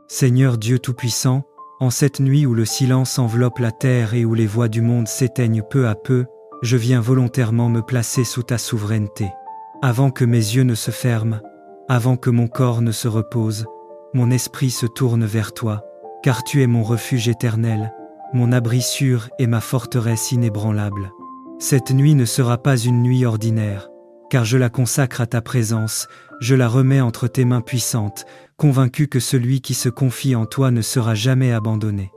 Seigneur Dieu Tout-Puissant, en cette nuit où le silence enveloppe la terre et où les voix du monde s'éteignent peu à peu, je viens volontairement me placer sous ta souveraineté. Avant que mes yeux ne se ferment, avant que mon corps ne se repose, mon esprit se tourne vers toi, car tu es mon refuge éternel, mon abri sûr et ma forteresse inébranlable. Cette nuit ne sera pas une nuit ordinaire, car je la consacre à ta présence, je la remets entre tes mains puissantes, convaincu que celui qui se confie en toi ne sera jamais abandonné.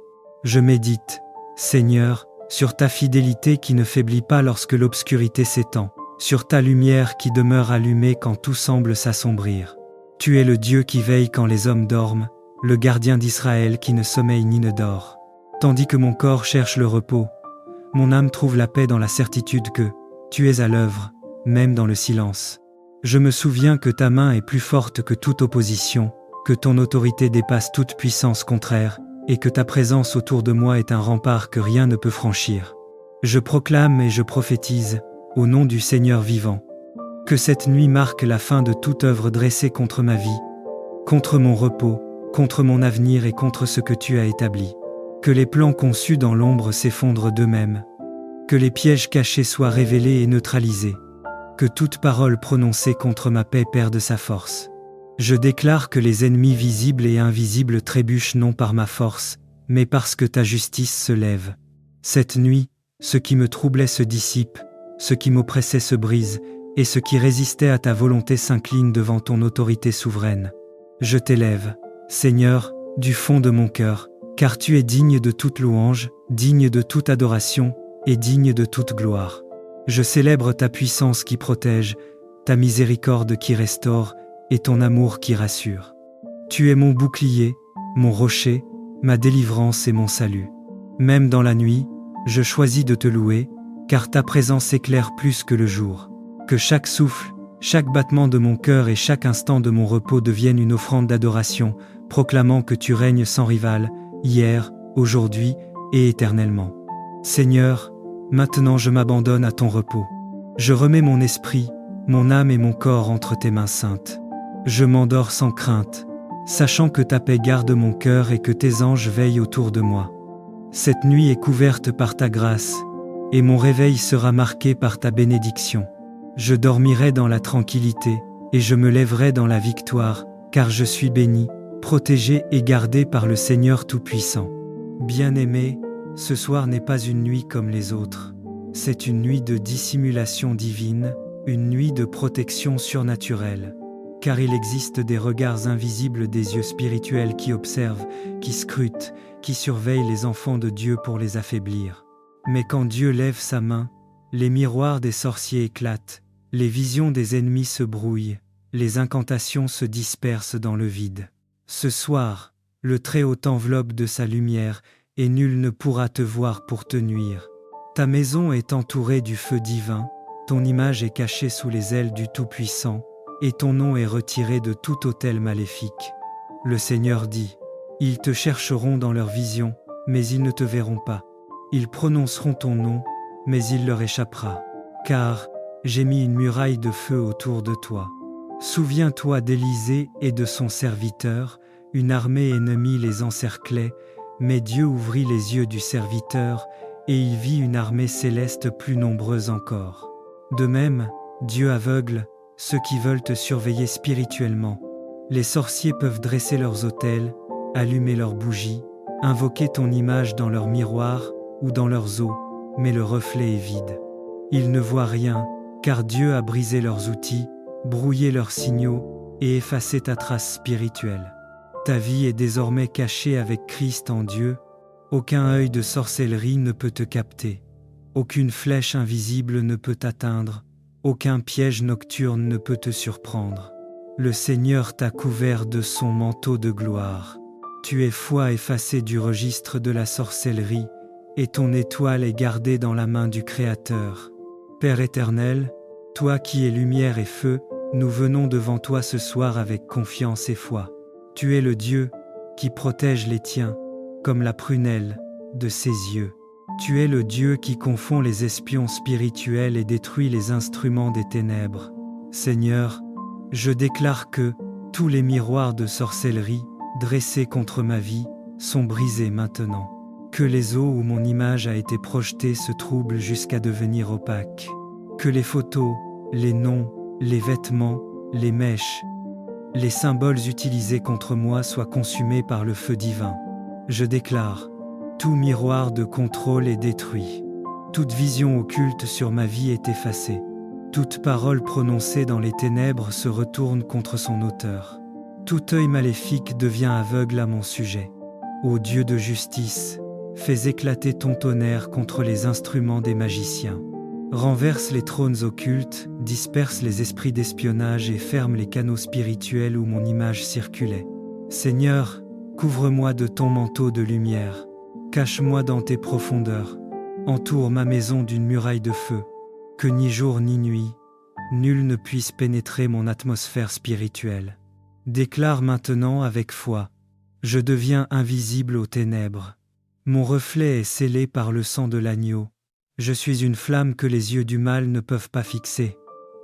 Je médite, Seigneur, sur ta fidélité qui ne faiblit pas lorsque l'obscurité s'étend, sur ta lumière qui demeure allumée quand tout semble s'assombrir. Tu es le Dieu qui veille quand les hommes dorment, le gardien d'Israël qui ne sommeille ni ne dort. Tandis que mon corps cherche le repos, mon âme trouve la paix dans la certitude que tu es à l'œuvre, même dans le silence. Je me souviens que ta main est plus forte que toute opposition, que ton autorité dépasse toute puissance contraire, et que ta présence autour de moi est un rempart que rien ne peut franchir. Je proclame et je prophétise, au nom du Seigneur vivant, que cette nuit marque la fin de toute œuvre dressée contre ma vie, contre mon repos, contre mon avenir et contre ce que tu as établi. Que les plans conçus dans l'ombre s'effondrent d'eux-mêmes, que les pièges cachés soient révélés et neutralisés, que toute parole prononcée contre ma paix perde sa force. Je déclare que les ennemis visibles et invisibles trébuchent non par ma force, mais parce que ta justice se lève. Cette nuit, ce qui me troublait se dissipe, ce qui m'oppressait se brise, et ce qui résistait à ta volonté s'incline devant ton autorité souveraine. Je t'élève, Seigneur, du fond de mon cœur, car tu es digne de toute louange, digne de toute adoration, et digne de toute gloire. Je célèbre ta puissance qui protège, ta miséricorde qui restaure, et ton amour qui rassure. Tu es mon bouclier, mon rocher, ma délivrance et mon salut. Même dans la nuit, je choisis de te louer, car ta présence éclaire plus que le jour. Que chaque souffle, chaque battement de mon cœur et chaque instant de mon repos deviennent une offrande d'adoration, proclamant que tu règnes sans rival, hier, aujourd'hui et éternellement. Seigneur, maintenant je m'abandonne à ton repos. Je remets mon esprit, mon âme et mon corps entre tes mains saintes. Je m'endors sans crainte, sachant que ta paix garde mon cœur et que tes anges veillent autour de moi. Cette nuit est couverte par ta grâce, et mon réveil sera marqué par ta bénédiction. Je dormirai dans la tranquillité, et je me lèverai dans la victoire, car je suis béni, protégé et gardé par le Seigneur Tout-Puissant. Bien-aimé, ce soir n'est pas une nuit comme les autres. C'est une nuit de dissimulation divine, une nuit de protection surnaturelle. Car il existe des regards invisibles des yeux spirituels qui observent, qui scrutent, qui surveillent les enfants de Dieu pour les affaiblir. Mais quand Dieu lève sa main, les miroirs des sorciers éclatent, les visions des ennemis se brouillent, les incantations se dispersent dans le vide. Ce soir, le Très-Haut t'enveloppe de sa lumière, et nul ne pourra te voir pour te nuire. Ta maison est entourée du feu divin, ton image est cachée sous les ailes du Tout-Puissant, et ton nom est retiré de tout autel maléfique. Le Seigneur dit, « Ils te chercheront dans leurs visions, mais ils ne te verront pas. Ils prononceront ton nom, mais il leur échappera. Car j'ai mis une muraille de feu autour de toi. Souviens-toi d'Élisée et de son serviteur, une armée ennemie les encerclait, mais Dieu ouvrit les yeux du serviteur, et il vit une armée céleste plus nombreuse encore. De même, Dieu aveugle ceux qui veulent te surveiller spirituellement. Les sorciers peuvent dresser leurs autels, allumer leurs bougies, invoquer ton image dans leurs miroirs ou dans leurs eaux, mais le reflet est vide. Ils ne voient rien, car Dieu a brisé leurs outils, brouillé leurs signaux et effacé ta trace spirituelle. Ta vie est désormais cachée avec Christ en Dieu. Aucun œil de sorcellerie ne peut te capter. Aucune flèche invisible ne peut t'atteindre. Aucun piège nocturne ne peut te surprendre. Le Seigneur t'a couvert de son manteau de gloire. Tu es foi effacée du registre de la sorcellerie, et ton étoile est gardée dans la main du Créateur. Père éternel, toi qui es lumière et feu, nous venons devant toi ce soir avec confiance et foi. Tu es le Dieu qui protège les tiens, comme la prunelle de ses yeux. Tu es le Dieu qui confond les espions spirituels et détruit les instruments des ténèbres. Seigneur, je déclare que tous les miroirs de sorcellerie, dressés contre ma vie, sont brisés maintenant. Que les eaux où mon image a été projetée se troublent jusqu'à devenir opaques. Que les photos, les noms, les vêtements, les mèches, les symboles utilisés contre moi soient consumés par le feu divin. Je déclare, tout miroir de contrôle est détruit. Toute vision occulte sur ma vie est effacée. Toute parole prononcée dans les ténèbres se retourne contre son auteur. Tout œil maléfique devient aveugle à mon sujet. Ô Dieu de justice, fais éclater ton tonnerre contre les instruments des magiciens. Renverse les trônes occultes, disperse les esprits d'espionnage et ferme les canaux spirituels où mon image circulait. Seigneur, couvre-moi de ton manteau de lumière. Cache-moi dans tes profondeurs. Entoure ma maison d'une muraille de feu. Que ni jour ni nuit, nul ne puisse pénétrer mon atmosphère spirituelle. Déclare maintenant avec foi. Je deviens invisible aux ténèbres. Mon reflet est scellé par le sang de l'agneau. Je suis une flamme que les yeux du mal ne peuvent pas fixer.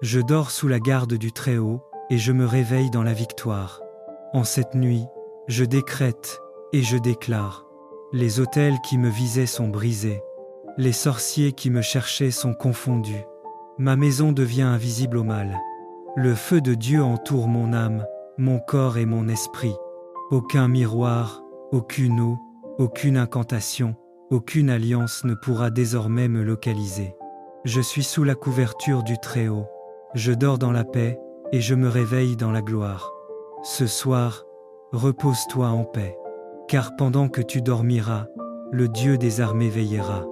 Je dors sous la garde du Très-Haut, et je me réveille dans la victoire. En cette nuit, je décrète, et je déclare. Les autels qui me visaient sont brisés. Les sorciers qui me cherchaient sont confondus. Ma maison devient invisible au mal. Le feu de Dieu entoure mon âme, mon corps et mon esprit. Aucun miroir, aucune eau, aucune incantation, aucune alliance ne pourra désormais me localiser. Je suis sous la couverture du Très-Haut. Je dors dans la paix, et je me réveille dans la gloire. Ce soir, repose-toi en paix. Car pendant que tu dormiras, le Dieu des armées veillera.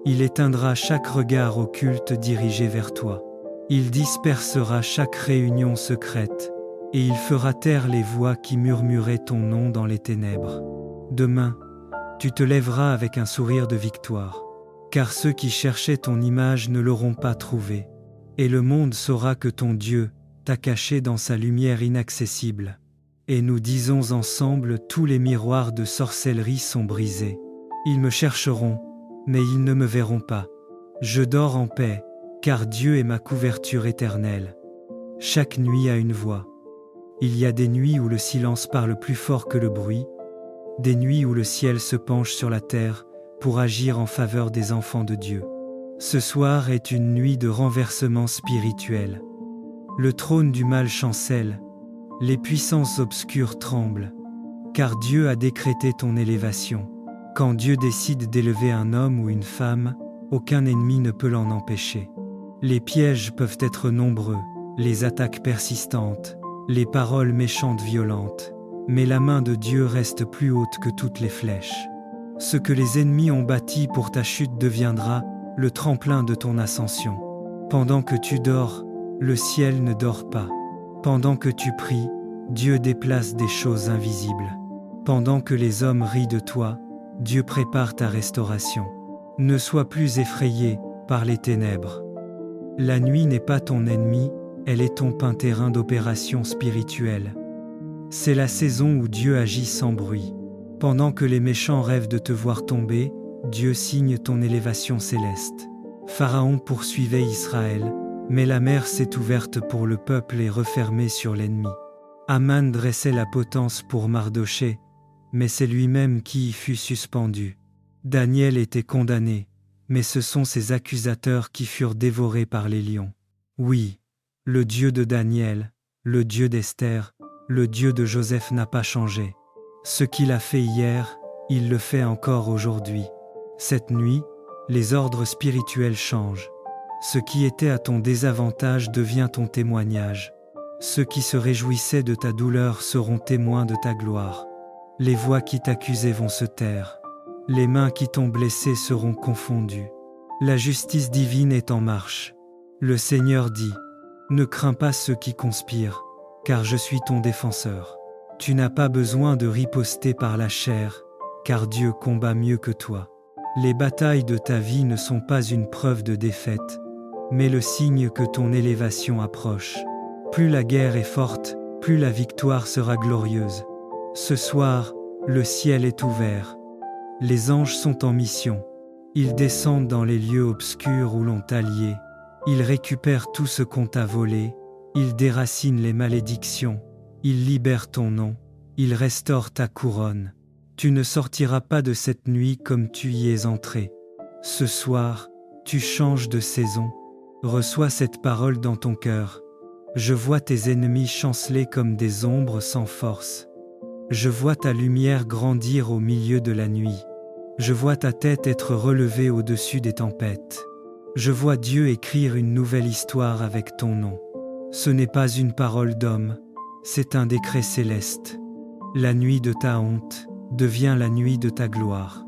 Il éteindra chaque regard occulte dirigé vers toi. Il dispersera chaque réunion secrète, et il fera taire les voix qui murmuraient ton nom dans les ténèbres. Demain, tu te lèveras avec un sourire de victoire, car ceux qui cherchaient ton image ne l'auront pas trouvée, et le monde saura que ton Dieu t'a caché dans sa lumière inaccessible. Et nous disons ensemble, tous les miroirs de sorcellerie sont brisés. Ils me chercheront, mais ils ne me verront pas. Je dors en paix, car Dieu est ma couverture éternelle. Chaque nuit a une voix. Il y a des nuits où le silence parle plus fort que le bruit, des nuits où le ciel se penche sur la terre pour agir en faveur des enfants de Dieu. Ce soir est une nuit de renversement spirituel. Le trône du mal chancelle, les puissances obscures tremblent, car Dieu a décrété ton élévation. Quand Dieu décide d'élever un homme ou une femme, aucun ennemi ne peut l'en empêcher. Les pièges peuvent être nombreux, les attaques persistantes, les paroles méchantes violentes, mais la main de Dieu reste plus haute que toutes les flèches. Ce que les ennemis ont bâti pour ta chute deviendra le tremplin de ton ascension. Pendant que tu dors, le ciel ne dort pas. Pendant que tu pries, Dieu déplace des choses invisibles. Pendant que les hommes rient de toi, Dieu prépare ta restauration. Ne sois plus effrayé par les ténèbres. La nuit n'est pas ton ennemi, elle est ton terrain d'opération spirituelle. C'est la saison où Dieu agit sans bruit. Pendant que les méchants rêvent de te voir tomber, Dieu signe ton élévation céleste. Pharaon poursuivait Israël, mais la mer s'est ouverte pour le peuple et refermée sur l'ennemi. Aman dressait la potence pour Mardochée, mais c'est lui-même qui y fut suspendu. Daniel était condamné, mais ce sont ses accusateurs qui furent dévorés par les lions. Oui, le Dieu de Daniel, le Dieu d'Esther, le Dieu de Joseph n'a pas changé. Ce qu'il a fait hier, il le fait encore aujourd'hui. Cette nuit, les ordres spirituels changent. Ce qui était à ton désavantage devient ton témoignage. Ceux qui se réjouissaient de ta douleur seront témoins de ta gloire. Les voix qui t'accusaient vont se taire. Les mains qui t'ont blessé seront confondues. La justice divine est en marche. Le Seigneur dit, « Ne crains pas ceux qui conspirent, car je suis ton défenseur. Tu n'as pas besoin de riposter par la chair, car Dieu combat mieux que toi. Les batailles de ta vie ne sont pas une preuve de défaite, mais le signe que ton élévation approche. Plus la guerre est forte, plus la victoire sera glorieuse. Ce soir, le ciel est ouvert. Les anges sont en mission. Ils descendent dans les lieux obscurs où l'on t'a lié. Ils récupèrent tout ce qu'on t'a volé. Ils déracinent les malédictions. Ils libèrent ton nom. il restaure ta couronne. Tu ne sortiras pas de cette nuit comme tu y es entré. Ce soir, tu changes de saison. Reçois cette parole dans ton cœur. Je vois tes ennemis chanceler comme des ombres sans force. Je vois ta lumière grandir au milieu de la nuit. Je vois ta tête être relevée au-dessus des tempêtes. Je vois Dieu écrire une nouvelle histoire avec ton nom. Ce n'est pas une parole d'homme, c'est un décret céleste. La nuit de ta honte devient la nuit de ta gloire.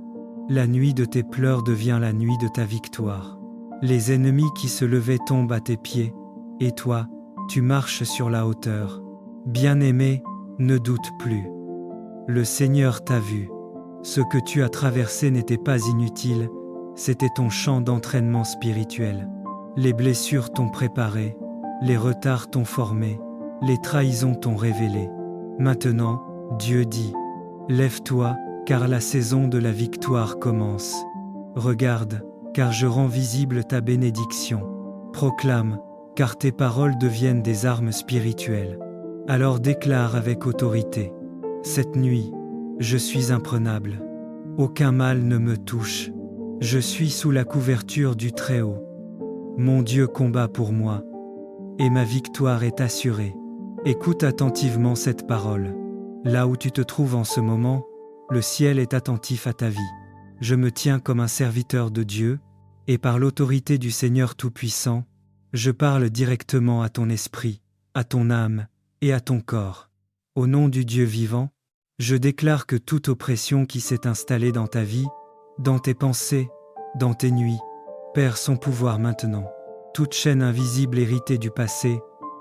La nuit de tes pleurs devient la nuit de ta victoire. Les ennemis qui se levaient tombent à tes pieds, et toi, tu marches sur la hauteur. Bien-aimé, ne doute plus. Le Seigneur t'a vu. Ce que tu as traversé n'était pas inutile, c'était ton champ d'entraînement spirituel. Les blessures t'ont préparé, les retards t'ont formé, les trahisons t'ont révélé. Maintenant, Dieu dit, lève-toi, car la saison de la victoire commence. Regarde, car je rends visible ta bénédiction. Proclame, car tes paroles deviennent des armes spirituelles. Alors déclare avec autorité, cette nuit, je suis imprenable. Aucun mal ne me touche. Je suis sous la couverture du Très-Haut. Mon Dieu combat pour moi, et ma victoire est assurée. Écoute attentivement cette parole. Là où tu te trouves en ce moment, le ciel est attentif à ta vie. Je me tiens comme un serviteur de Dieu, et par l'autorité du Seigneur Tout-Puissant, je parle directement à ton esprit, à ton âme et à ton corps. Au nom du Dieu vivant, je déclare que toute oppression qui s'est installée dans ta vie, dans tes pensées, dans tes nuits, perd son pouvoir maintenant. Toute chaîne invisible héritée du passé,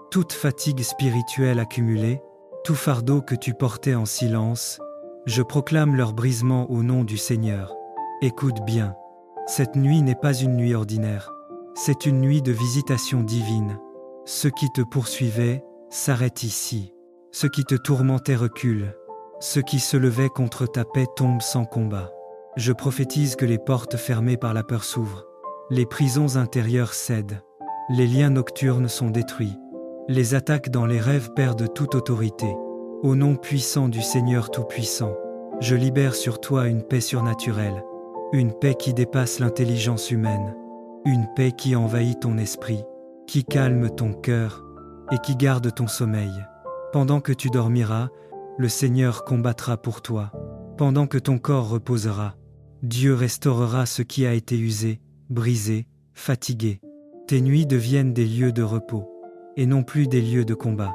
toute fatigue spirituelle accumulée, tout fardeau que tu portais en silence, je proclame leur brisement au nom du Seigneur. Écoute bien, cette nuit n'est pas une nuit ordinaire, c'est une nuit de visitation divine. Ce qui te poursuivait s'arrête ici. Ce qui te tourmentait recule. Ce qui se levait contre ta paix tombe sans combat. Je prophétise que les portes fermées par la peur s'ouvrent. Les prisons intérieures cèdent. Les liens nocturnes sont détruits. Les attaques dans les rêves perdent toute autorité. Au nom puissant du Seigneur Tout-Puissant, je libère sur toi une paix surnaturelle, une paix qui dépasse l'intelligence humaine, une paix qui envahit ton esprit, qui calme ton cœur et qui garde ton sommeil. Pendant que tu dormiras, le Seigneur combattra pour toi. Pendant que ton corps reposera, Dieu restaurera ce qui a été usé, brisé, fatigué. Tes nuits deviennent des lieux de repos, et non plus des lieux de combat.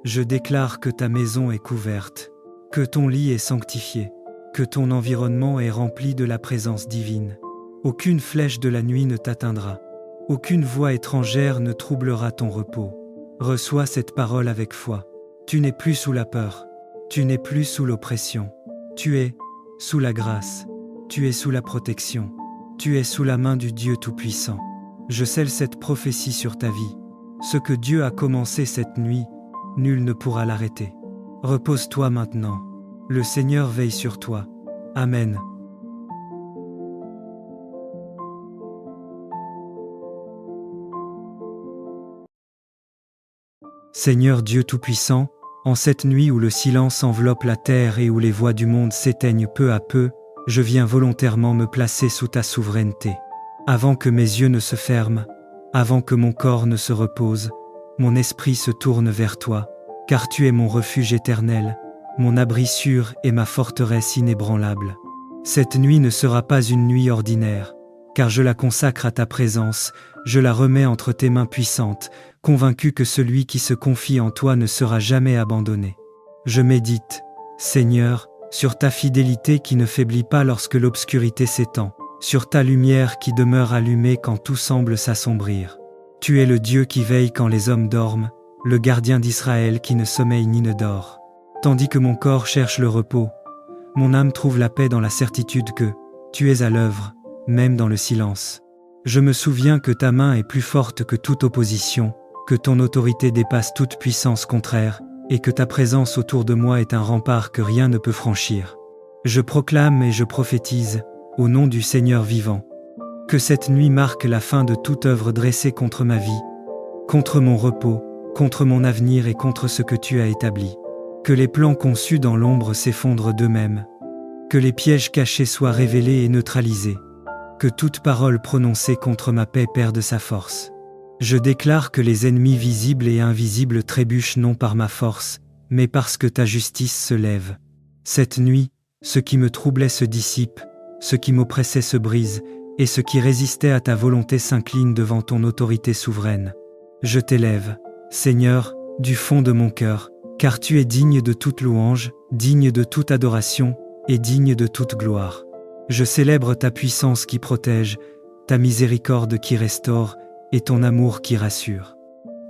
Je déclare que ta maison est couverte, que ton lit est sanctifié, que ton environnement est rempli de la présence divine. Aucune flèche de la nuit ne t'atteindra, aucune voix étrangère ne troublera ton repos. Reçois cette parole avec foi. Tu n'es plus sous la peur, tu n'es plus sous l'oppression, tu es sous la grâce, tu es sous la protection, tu es sous la main du Dieu Tout-Puissant. Je scelle cette prophétie sur ta vie. Ce que Dieu a commencé cette nuit, nul ne pourra l'arrêter. Repose-toi maintenant. Le Seigneur veille sur toi. Amen. Seigneur Dieu Tout-Puissant, en cette nuit où le silence enveloppe la terre et où les voix du monde s'éteignent peu à peu, je viens volontairement me placer sous ta souveraineté. Avant que mes yeux ne se ferment, avant que mon corps ne se repose, mon esprit se tourne vers toi, car tu es mon refuge éternel, mon abri sûr et ma forteresse inébranlable. Cette nuit ne sera pas une nuit ordinaire, car je la consacre à ta présence, je la remets entre tes mains puissantes, convaincu que celui qui se confie en toi ne sera jamais abandonné. Je médite, Seigneur, sur ta fidélité qui ne faiblit pas lorsque l'obscurité s'étend, sur ta lumière qui demeure allumée quand tout semble s'assombrir. Tu es le Dieu qui veille quand les hommes dorment, le gardien d'Israël qui ne sommeille ni ne dort. Tandis que mon corps cherche le repos, mon âme trouve la paix dans la certitude que tu es à l'œuvre, même dans le silence. Je me souviens que ta main est plus forte que toute opposition, que ton autorité dépasse toute puissance contraire, et que ta présence autour de moi est un rempart que rien ne peut franchir. Je proclame et je prophétise, au nom du Seigneur vivant, que cette nuit marque la fin de toute œuvre dressée contre ma vie, contre mon repos, contre mon avenir et contre ce que tu as établi. Que les plans conçus dans l'ombre s'effondrent d'eux-mêmes. Que les pièges cachés soient révélés et neutralisés. Que toute parole prononcée contre ma paix perde sa force. Je déclare que les ennemis visibles et invisibles trébuchent non par ma force, mais parce que ta justice se lève. Cette nuit, ce qui me troublait se dissipe, ce qui m'oppressait se brise, et ce qui résistait à ta volonté s'incline devant ton autorité souveraine. Je t'élève, Seigneur, du fond de mon cœur, car tu es digne de toute louange, digne de toute adoration, et digne de toute gloire. Je célèbre ta puissance qui protège, ta miséricorde qui restaure, et ton amour qui rassure.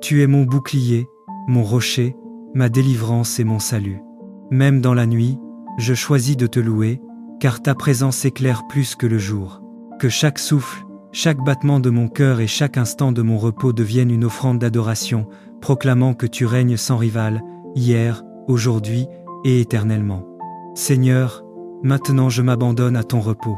Tu es mon bouclier, mon rocher, ma délivrance et mon salut. Même dans la nuit, je choisis de te louer, car ta présence éclaire plus que le jour. Que chaque souffle, chaque battement de mon cœur et chaque instant de mon repos deviennent une offrande d'adoration, proclamant que tu règnes sans rival, hier, aujourd'hui et éternellement. Seigneur, maintenant je m'abandonne à ton repos.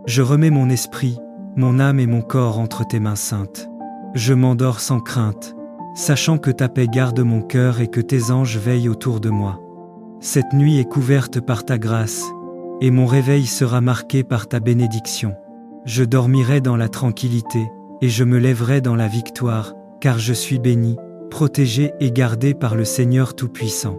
Je remets mon esprit, mon âme et mon corps entre tes mains saintes. Je m'endors sans crainte, sachant que ta paix garde mon cœur et que tes anges veillent autour de moi. Cette nuit est couverte par ta grâce, et mon réveil sera marqué par ta bénédiction. Je dormirai dans la tranquillité, et je me lèverai dans la victoire, car je suis béni, protégé et gardé par le Seigneur Tout-Puissant.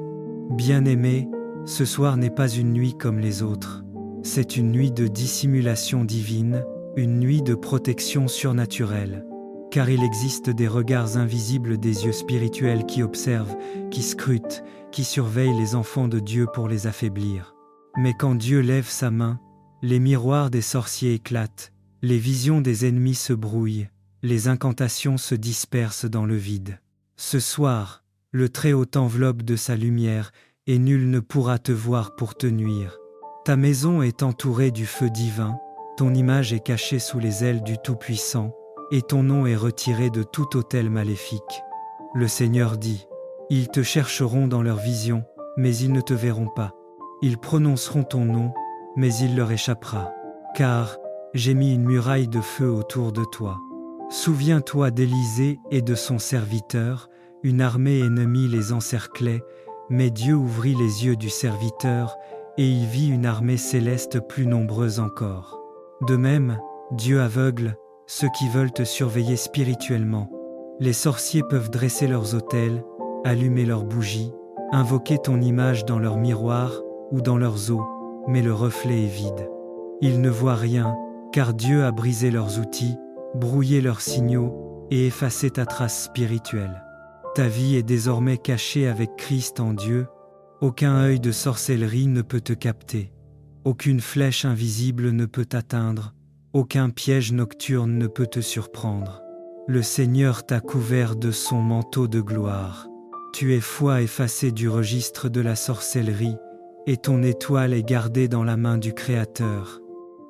Bien-aimé, ce soir n'est pas une nuit comme les autres. C'est une nuit de dissimulation divine, une nuit de protection surnaturelle. Car il existe des regards invisibles des yeux spirituels qui observent, qui scrutent, qui surveillent les enfants de Dieu pour les affaiblir. Mais quand Dieu lève sa main, les miroirs des sorciers éclatent, les visions des ennemis se brouillent, les incantations se dispersent dans le vide. Ce soir, le Très-Haut t'enveloppe de sa lumière, et nul ne pourra te voir pour te nuire. Ta maison est entourée du feu divin, ton image est cachée sous les ailes du Tout-Puissant, et ton nom est retiré de tout autel maléfique. Le Seigneur dit, « Ils te chercheront dans leurs visions, mais ils ne te verront pas. Ils prononceront ton nom, mais il leur échappera. Car j'ai mis une muraille de feu autour de toi. Souviens-toi d'Élisée et de son serviteur, une armée ennemie les encerclait, mais Dieu ouvrit les yeux du serviteur, et il vit une armée céleste plus nombreuse encore. De même, Dieu aveugle ceux qui veulent te surveiller spirituellement. Les sorciers peuvent dresser leurs autels, allumer leurs bougies, invoquer ton image dans leurs miroirs ou dans leurs eaux, mais le reflet est vide. Ils ne voient rien, car Dieu a brisé leurs outils, brouillé leurs signaux et effacé ta trace spirituelle. Ta vie est désormais cachée avec Christ en Dieu. Aucun œil de sorcellerie ne peut te capter. Aucune flèche invisible ne peut t'atteindre. Aucun piège nocturne ne peut te surprendre. Le Seigneur t'a couvert de son manteau de gloire. Tu es foi effacée du registre de la sorcellerie, et ton étoile est gardée dans la main du Créateur.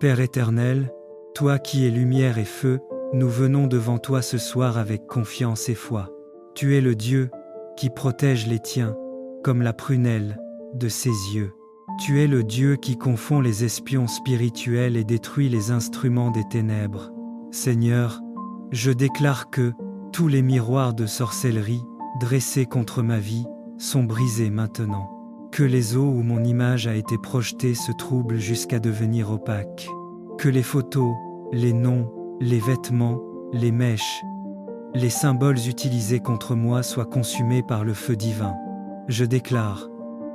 Père éternel, toi qui es lumière et feu, nous venons devant toi ce soir avec confiance et foi. Tu es le Dieu qui protège les tiens, comme la prunelle de ses yeux. Tu es le Dieu qui confond les espions spirituels et détruit les instruments des ténèbres. Seigneur, je déclare que tous les miroirs de sorcellerie, dressés contre ma vie, sont brisés maintenant. Que les eaux où mon image a été projetée se troublent jusqu'à devenir opaques. Que les photos, les noms, les vêtements, les mèches, les symboles utilisés contre moi soient consumés par le feu divin. Je déclare,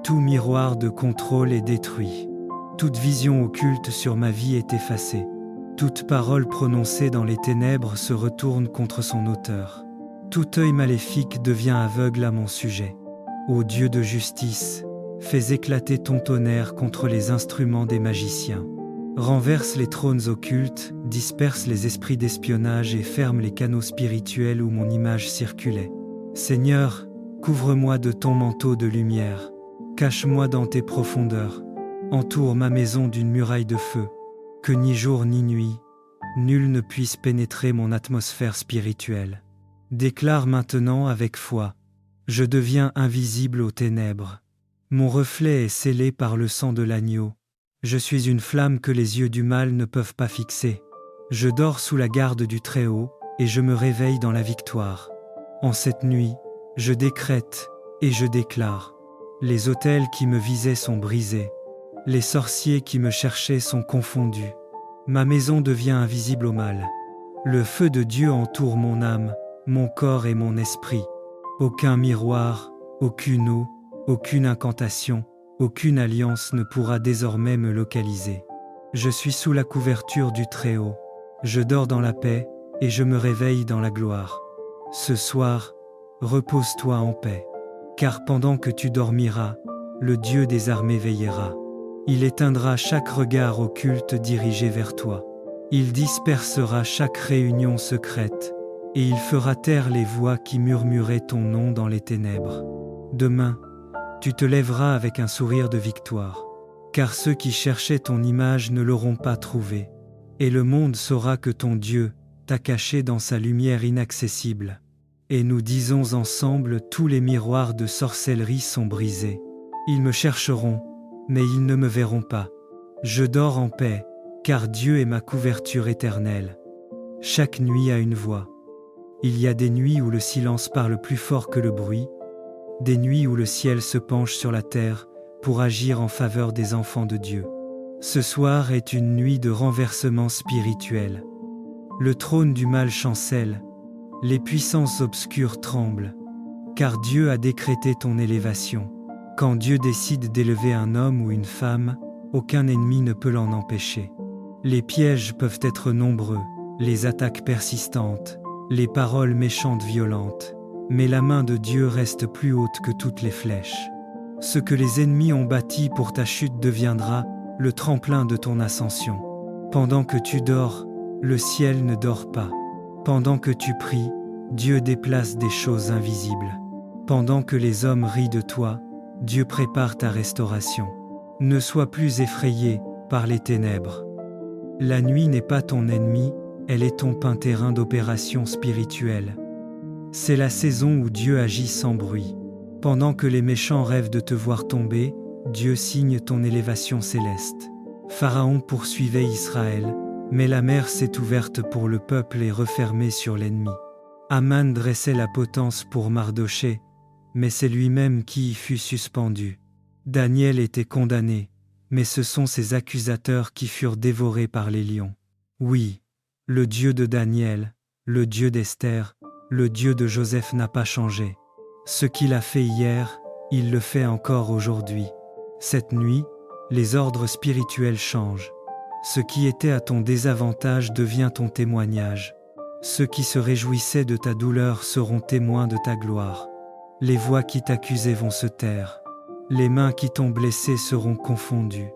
tout miroir de contrôle est détruit. Toute vision occulte sur ma vie est effacée. Toute parole prononcée dans les ténèbres se retourne contre son auteur. Tout œil maléfique devient aveugle à mon sujet. Ô Dieu de justice, fais éclater ton tonnerre contre les instruments des magiciens. Renverse les trônes occultes, disperse les esprits d'espionnage et ferme les canaux spirituels où mon image circulait. Seigneur, couvre-moi de ton manteau de lumière. Cache-moi dans tes profondeurs. Entoure ma maison d'une muraille de feu. Que ni jour ni nuit, nul ne puisse pénétrer mon atmosphère spirituelle. Déclare maintenant avec foi, je deviens invisible aux ténèbres. Mon reflet est scellé par le sang de l'agneau. Je suis une flamme que les yeux du mal ne peuvent pas fixer. Je dors sous la garde du Très-Haut et je me réveille dans la victoire. En cette nuit, je décrète et je déclare. Les autels qui me visaient sont brisés. Les sorciers qui me cherchaient sont confondus. Ma maison devient invisible au mal. Le feu de Dieu entoure mon âme, mon corps et mon esprit. Aucun miroir, aucune eau, aucune incantation, aucune alliance ne pourra désormais me localiser. Je suis sous la couverture du Très-Haut. Je dors dans la paix et je me réveille dans la gloire. Ce soir, repose-toi en paix. Car pendant que tu dormiras, le Dieu des armées veillera. Il éteindra chaque regard occulte dirigé vers toi. Il dispersera chaque réunion secrète, et il fera taire les voix qui murmuraient ton nom dans les ténèbres. Demain, tu te lèveras avec un sourire de victoire, car ceux qui cherchaient ton image ne l'auront pas trouvée, et le monde saura que ton Dieu t'a caché dans sa lumière inaccessible. Et nous disons ensemble, tous les miroirs de sorcellerie sont brisés. Ils me chercheront, mais ils ne me verront pas. Je dors en paix, car Dieu est ma couverture éternelle. Chaque nuit a une voix. Il y a des nuits où le silence parle plus fort que le bruit, des nuits où le ciel se penche sur la terre pour agir en faveur des enfants de Dieu. Ce soir est une nuit de renversement spirituel. Le trône du mal chancelle, les puissances obscures tremblent, car Dieu a décrété ton élévation. Quand Dieu décide d'élever un homme ou une femme, aucun ennemi ne peut l'en empêcher. Les pièges peuvent être nombreux, les attaques persistantes, les paroles méchantes violentes, mais la main de Dieu reste plus haute que toutes les flèches. Ce que les ennemis ont bâti pour ta chute deviendra le tremplin de ton ascension. Pendant que tu dors, le ciel ne dort pas. Pendant que tu pries, Dieu déplace des choses invisibles. Pendant que les hommes rient de toi, Dieu prépare ta restauration. Ne sois plus effrayé par les ténèbres. La nuit n'est pas ton ennemi, elle est ton terrain d'opération spirituelle. C'est la saison où Dieu agit sans bruit. Pendant que les méchants rêvent de te voir tomber, Dieu signe ton élévation céleste. Pharaon poursuivait Israël, mais la mer s'est ouverte pour le peuple et refermée sur l'ennemi. Aman dressait la potence pour Mardochée, mais c'est lui-même qui y fut suspendu. Daniel était condamné, mais ce sont ses accusateurs qui furent dévorés par les lions. Oui, le Dieu de Daniel, le Dieu d'Esther, le Dieu de Joseph n'a pas changé. Ce qu'il a fait hier, il le fait encore aujourd'hui. Cette nuit, les ordres spirituels changent. Ce qui était à ton désavantage devient ton témoignage. Ceux qui se réjouissaient de ta douleur seront témoins de ta gloire. Les voix qui t'accusaient vont se taire. Les mains qui t'ont blessé seront confondues.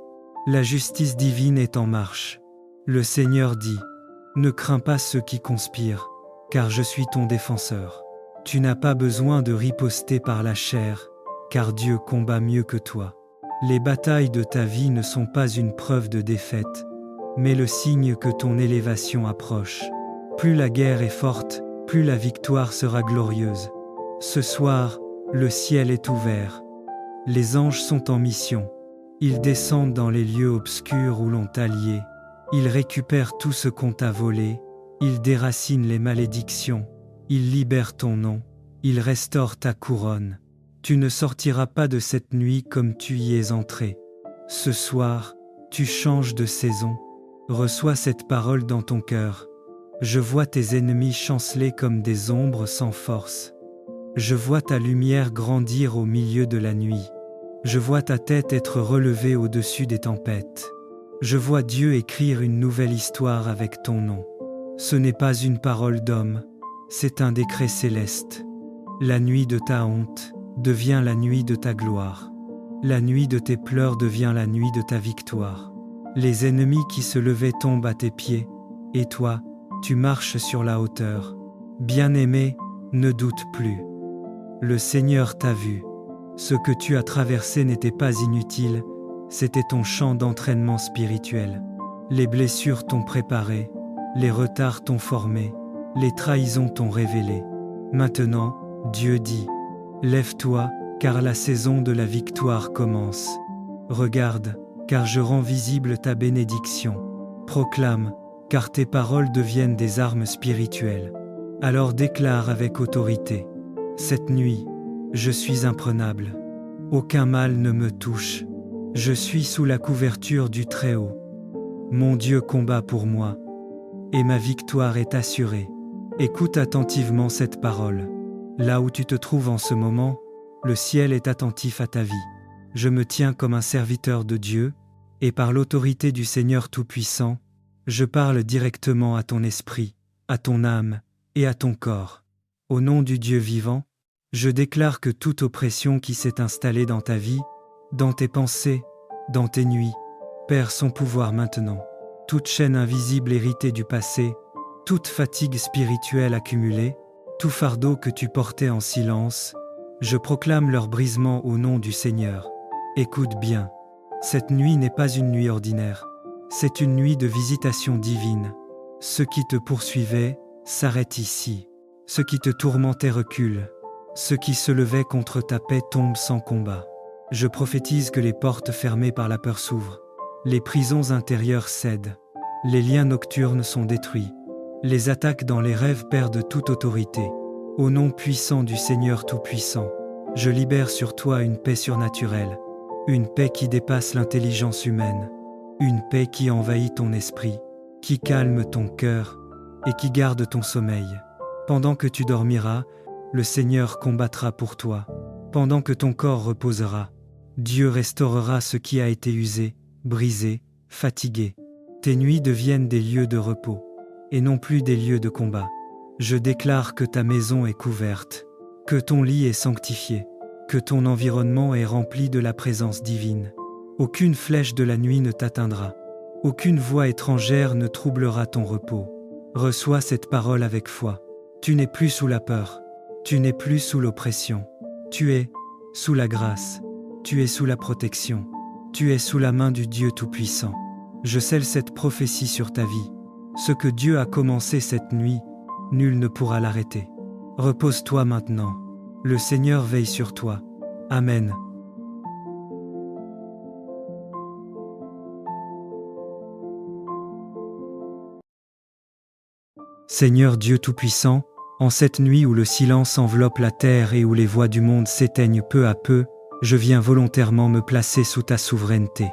La justice divine est en marche. Le Seigneur dit, « Ne crains pas ceux qui conspirent, car je suis ton défenseur. Tu n'as pas besoin de riposter par la chair, car Dieu combat mieux que toi. Les batailles de ta vie ne sont pas une preuve de défaite, mais le signe que ton élévation approche. Plus la guerre est forte, plus la victoire sera glorieuse. Ce soir, le ciel est ouvert. Les anges sont en mission. Ils descendent dans les lieux obscurs où l'on t'a lié. Ils récupèrent tout ce qu'on t'a volé. Ils déracinent les malédictions. Ils libèrent ton nom. Ils restaurent ta couronne. Tu ne sortiras pas de cette nuit comme tu y es entré. Ce soir, tu changes de saison. Reçois cette parole dans ton cœur. Je vois tes ennemis chanceler comme des ombres sans force. Je vois ta lumière grandir au milieu de la nuit. Je vois ta tête être relevée au-dessus des tempêtes. Je vois Dieu écrire une nouvelle histoire avec ton nom. Ce n'est pas une parole d'homme, c'est un décret céleste. La nuit de ta honte devient la nuit de ta gloire. La nuit de tes pleurs devient la nuit de ta victoire. Les ennemis qui se levaient tombent à tes pieds, et toi, tu marches sur la hauteur. Bien-aimé, ne doute plus. Le Seigneur t'a vu. Ce que tu as traversé n'était pas inutile, c'était ton champ d'entraînement spirituel. Les blessures t'ont préparé, les retards t'ont formé, les trahisons t'ont révélé. Maintenant, Dieu dit, « Lève-toi, car la saison de la victoire commence. Regarde, car je rends visible ta bénédiction. Proclame, car tes paroles deviennent des armes spirituelles. Alors déclare avec autorité, « Cette nuit, je suis imprenable. Aucun mal ne me touche. Je suis sous la couverture du Très-Haut. Mon Dieu combat pour moi, et ma victoire est assurée. Écoute attentivement cette parole. Là où tu te trouves en ce moment, le ciel est attentif à ta vie. Je me tiens comme un serviteur de Dieu, et par l'autorité du Seigneur Tout-Puissant, je parle directement à ton esprit, à ton âme et à ton corps. Au nom du Dieu vivant, je déclare que toute oppression qui s'est installée dans ta vie, dans tes pensées, dans tes nuits, perd son pouvoir maintenant. Toute chaîne invisible héritée du passé, toute fatigue spirituelle accumulée, tout fardeau que tu portais en silence, je proclame leur brisement au nom du Seigneur. Écoute bien, cette nuit n'est pas une nuit ordinaire, c'est une nuit de visitation divine. Ce qui te poursuivait s'arrête ici. Ce qui te tourmentait recule. Ce qui se levait contre ta paix tombe sans combat. Je prophétise que les portes fermées par la peur s'ouvrent. Les prisons intérieures cèdent. Les liens nocturnes sont détruits. Les attaques dans les rêves perdent toute autorité. Au nom puissant du Seigneur Tout-Puissant, je libère sur toi une paix surnaturelle. Une paix qui dépasse l'intelligence humaine. Une paix qui envahit ton esprit, qui calme ton cœur et qui garde ton sommeil. Pendant que tu dormiras, le Seigneur combattra pour toi. Pendant que ton corps reposera, Dieu restaurera ce qui a été usé, brisé, fatigué. Tes nuits deviennent des lieux de repos, et non plus des lieux de combat. Je déclare que ta maison est couverte, que ton lit est sanctifié, que ton environnement est rempli de la présence divine. Aucune flèche de la nuit ne t'atteindra. Aucune voix étrangère ne troublera ton repos. Reçois cette parole avec foi. Tu n'es plus sous la peur. Tu n'es plus sous l'oppression. Tu es sous la grâce. Tu es sous la protection. Tu es sous la main du Dieu Tout-Puissant. Je scelle cette prophétie sur ta vie. Ce que Dieu a commencé cette nuit, nul ne pourra l'arrêter. Repose-toi maintenant. Le Seigneur veille sur toi. Amen. Seigneur Dieu Tout-Puissant, en cette nuit où le silence enveloppe la terre et où les voix du monde s'éteignent peu à peu, je viens volontairement me placer sous ta souveraineté.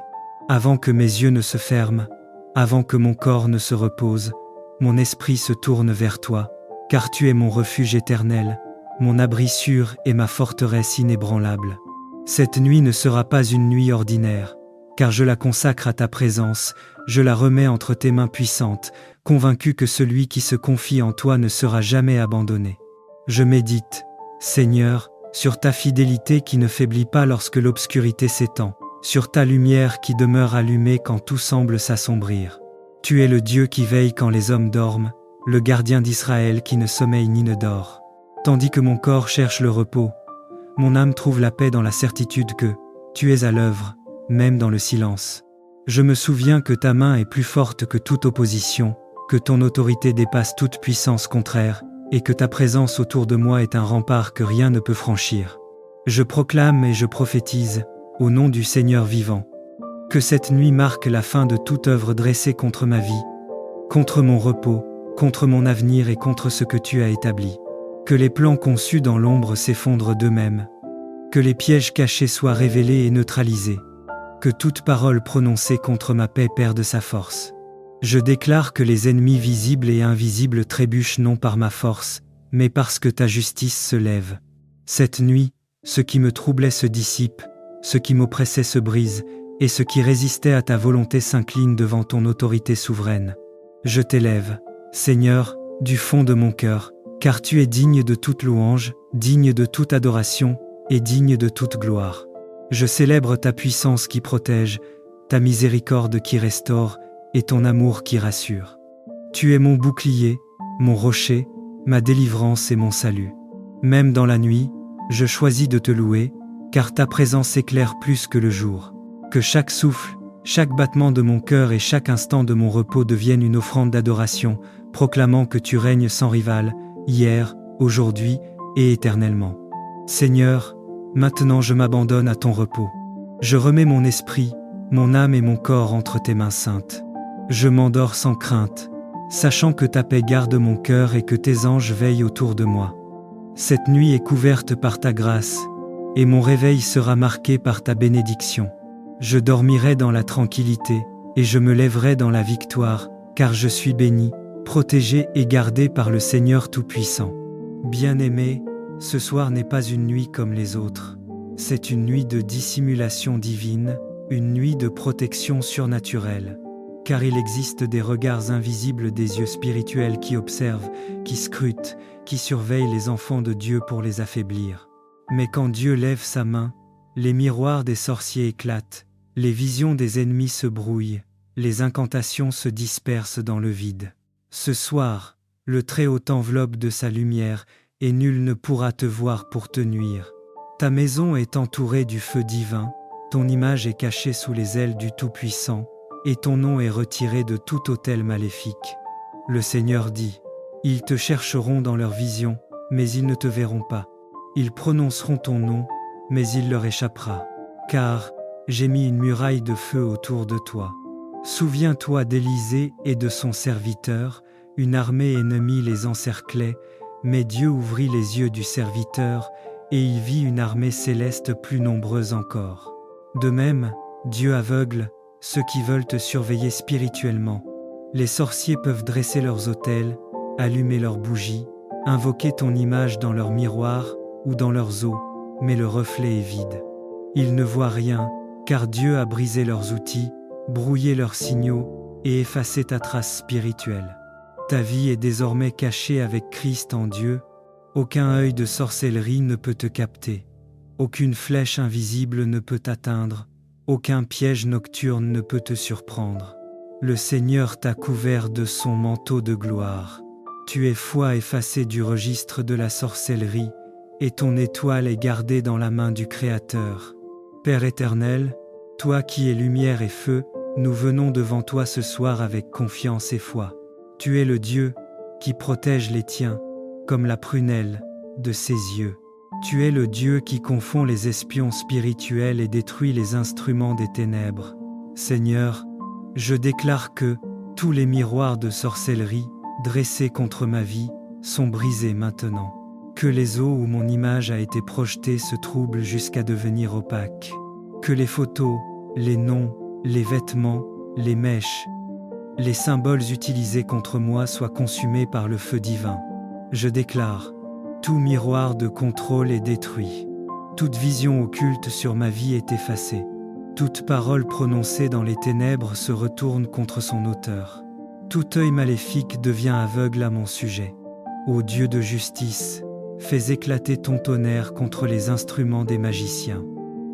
Avant que mes yeux ne se ferment, avant que mon corps ne se repose, mon esprit se tourne vers toi, car tu es mon refuge éternel, mon abri sûr et ma forteresse inébranlable. Cette nuit ne sera pas une nuit ordinaire, car je la consacre à ta présence, je la remets entre tes mains puissantes, convaincu que celui qui se confie en toi ne sera jamais abandonné. Je médite, Seigneur, sur ta fidélité qui ne faiblit pas lorsque l'obscurité s'étend, sur ta lumière qui demeure allumée quand tout semble s'assombrir. Tu es le Dieu qui veille quand les hommes dorment, le gardien d'Israël qui ne sommeille ni ne dort. Tandis que mon corps cherche le repos, mon âme trouve la paix dans la certitude que tu es à l'œuvre, même dans le silence. Je me souviens que ta main est plus forte que toute opposition, que ton autorité dépasse toute puissance contraire, et que ta présence autour de moi est un rempart que rien ne peut franchir. Je proclame et je prophétise, au nom du Seigneur vivant, que cette nuit marque la fin de toute œuvre dressée contre ma vie, contre mon repos, contre mon avenir et contre ce que tu as établi. Que les plans conçus dans l'ombre s'effondrent d'eux-mêmes, que les pièges cachés soient révélés et neutralisés, que toute parole prononcée contre ma paix perde sa force. Je déclare que les ennemis visibles et invisibles trébuchent non par ma force, mais parce que ta justice se lève. Cette nuit, ce qui me troublait se dissipe, ce qui m'oppressait se brise, et ce qui résistait à ta volonté s'incline devant ton autorité souveraine. Je t'élève, Seigneur, du fond de mon cœur, car tu es digne de toute louange, digne de toute adoration, et digne de toute gloire. Je célèbre ta puissance qui protège, ta miséricorde qui restaure, et ton amour qui rassure. Tu es mon bouclier, mon rocher, ma délivrance et mon salut. Même dans la nuit, je choisis de te louer, car ta présence éclaire plus que le jour. Que chaque souffle, chaque battement de mon cœur et chaque instant de mon repos deviennent une offrande d'adoration, proclamant que tu règnes sans rival, hier, aujourd'hui et éternellement. Seigneur, maintenant je m'abandonne à ton repos. Je remets mon esprit, mon âme et mon corps entre tes mains saintes. Je m'endors sans crainte, sachant que ta paix garde mon cœur et que tes anges veillent autour de moi. Cette nuit est couverte par ta grâce, et mon réveil sera marqué par ta bénédiction. Je dormirai dans la tranquillité, et je me lèverai dans la victoire, car je suis béni, protégé et gardé par le Seigneur Tout-Puissant. Bien-aimé, ce soir n'est pas une nuit comme les autres. C'est une nuit de dissimulation divine, une nuit de protection surnaturelle. Car il existe des regards invisibles des yeux spirituels qui observent, qui scrutent, qui surveillent les enfants de Dieu pour les affaiblir. Mais quand Dieu lève sa main, les miroirs des sorciers éclatent, les visions des ennemis se brouillent, les incantations se dispersent dans le vide. Ce soir, le Très-Haut t'enveloppe de sa lumière, et nul ne pourra te voir pour te nuire. Ta maison est entourée du feu divin, ton image est cachée sous les ailes du Tout-Puissant, et ton nom est retiré de tout autel maléfique. Le Seigneur dit, « Ils te chercheront dans leur vision, mais ils ne te verront pas. Ils prononceront ton nom, mais il leur échappera. Car j'ai mis une muraille de feu autour de toi. Souviens-toi d'Élisée et de son serviteur, une armée ennemie les encerclait, mais Dieu ouvrit les yeux du serviteur, et il vit une armée céleste plus nombreuse encore. De même, Dieu aveugle ceux qui veulent te surveiller spirituellement. Les sorciers peuvent dresser leurs autels, allumer leurs bougies, invoquer ton image dans leurs miroirs ou dans leurs eaux, mais le reflet est vide. Ils ne voient rien, car Dieu a brisé leurs outils, brouillé leurs signaux et effacé ta trace spirituelle. Ta vie est désormais cachée avec Christ en Dieu. Aucun œil de sorcellerie ne peut te capter. Aucune flèche invisible ne peut t'atteindre. Aucun piège nocturne ne peut te surprendre. Le Seigneur t'a couvert de son manteau de gloire. Tu es foi effacée du registre de la sorcellerie, et ton étoile est gardée dans la main du Créateur. Père éternel, toi qui es lumière et feu, nous venons devant toi ce soir avec confiance et foi. Tu es le Dieu qui protège les tiens, comme la prunelle de ses yeux. Tu es le Dieu qui confond les espions spirituels et détruit les instruments des ténèbres. Seigneur, je déclare que tous les miroirs de sorcellerie dressés contre ma vie sont brisés maintenant. Que les eaux où mon image a été projetée se troublent jusqu'à devenir opaques. Que les photos, les noms, les vêtements, les mèches, les symboles utilisés contre moi soient consumés par le feu divin. Je déclare, tout miroir de contrôle est détruit. Toute vision occulte sur ma vie est effacée. Toute parole prononcée dans les ténèbres se retourne contre son auteur. Tout œil maléfique devient aveugle à mon sujet. Ô Dieu de justice, fais éclater ton tonnerre contre les instruments des magiciens.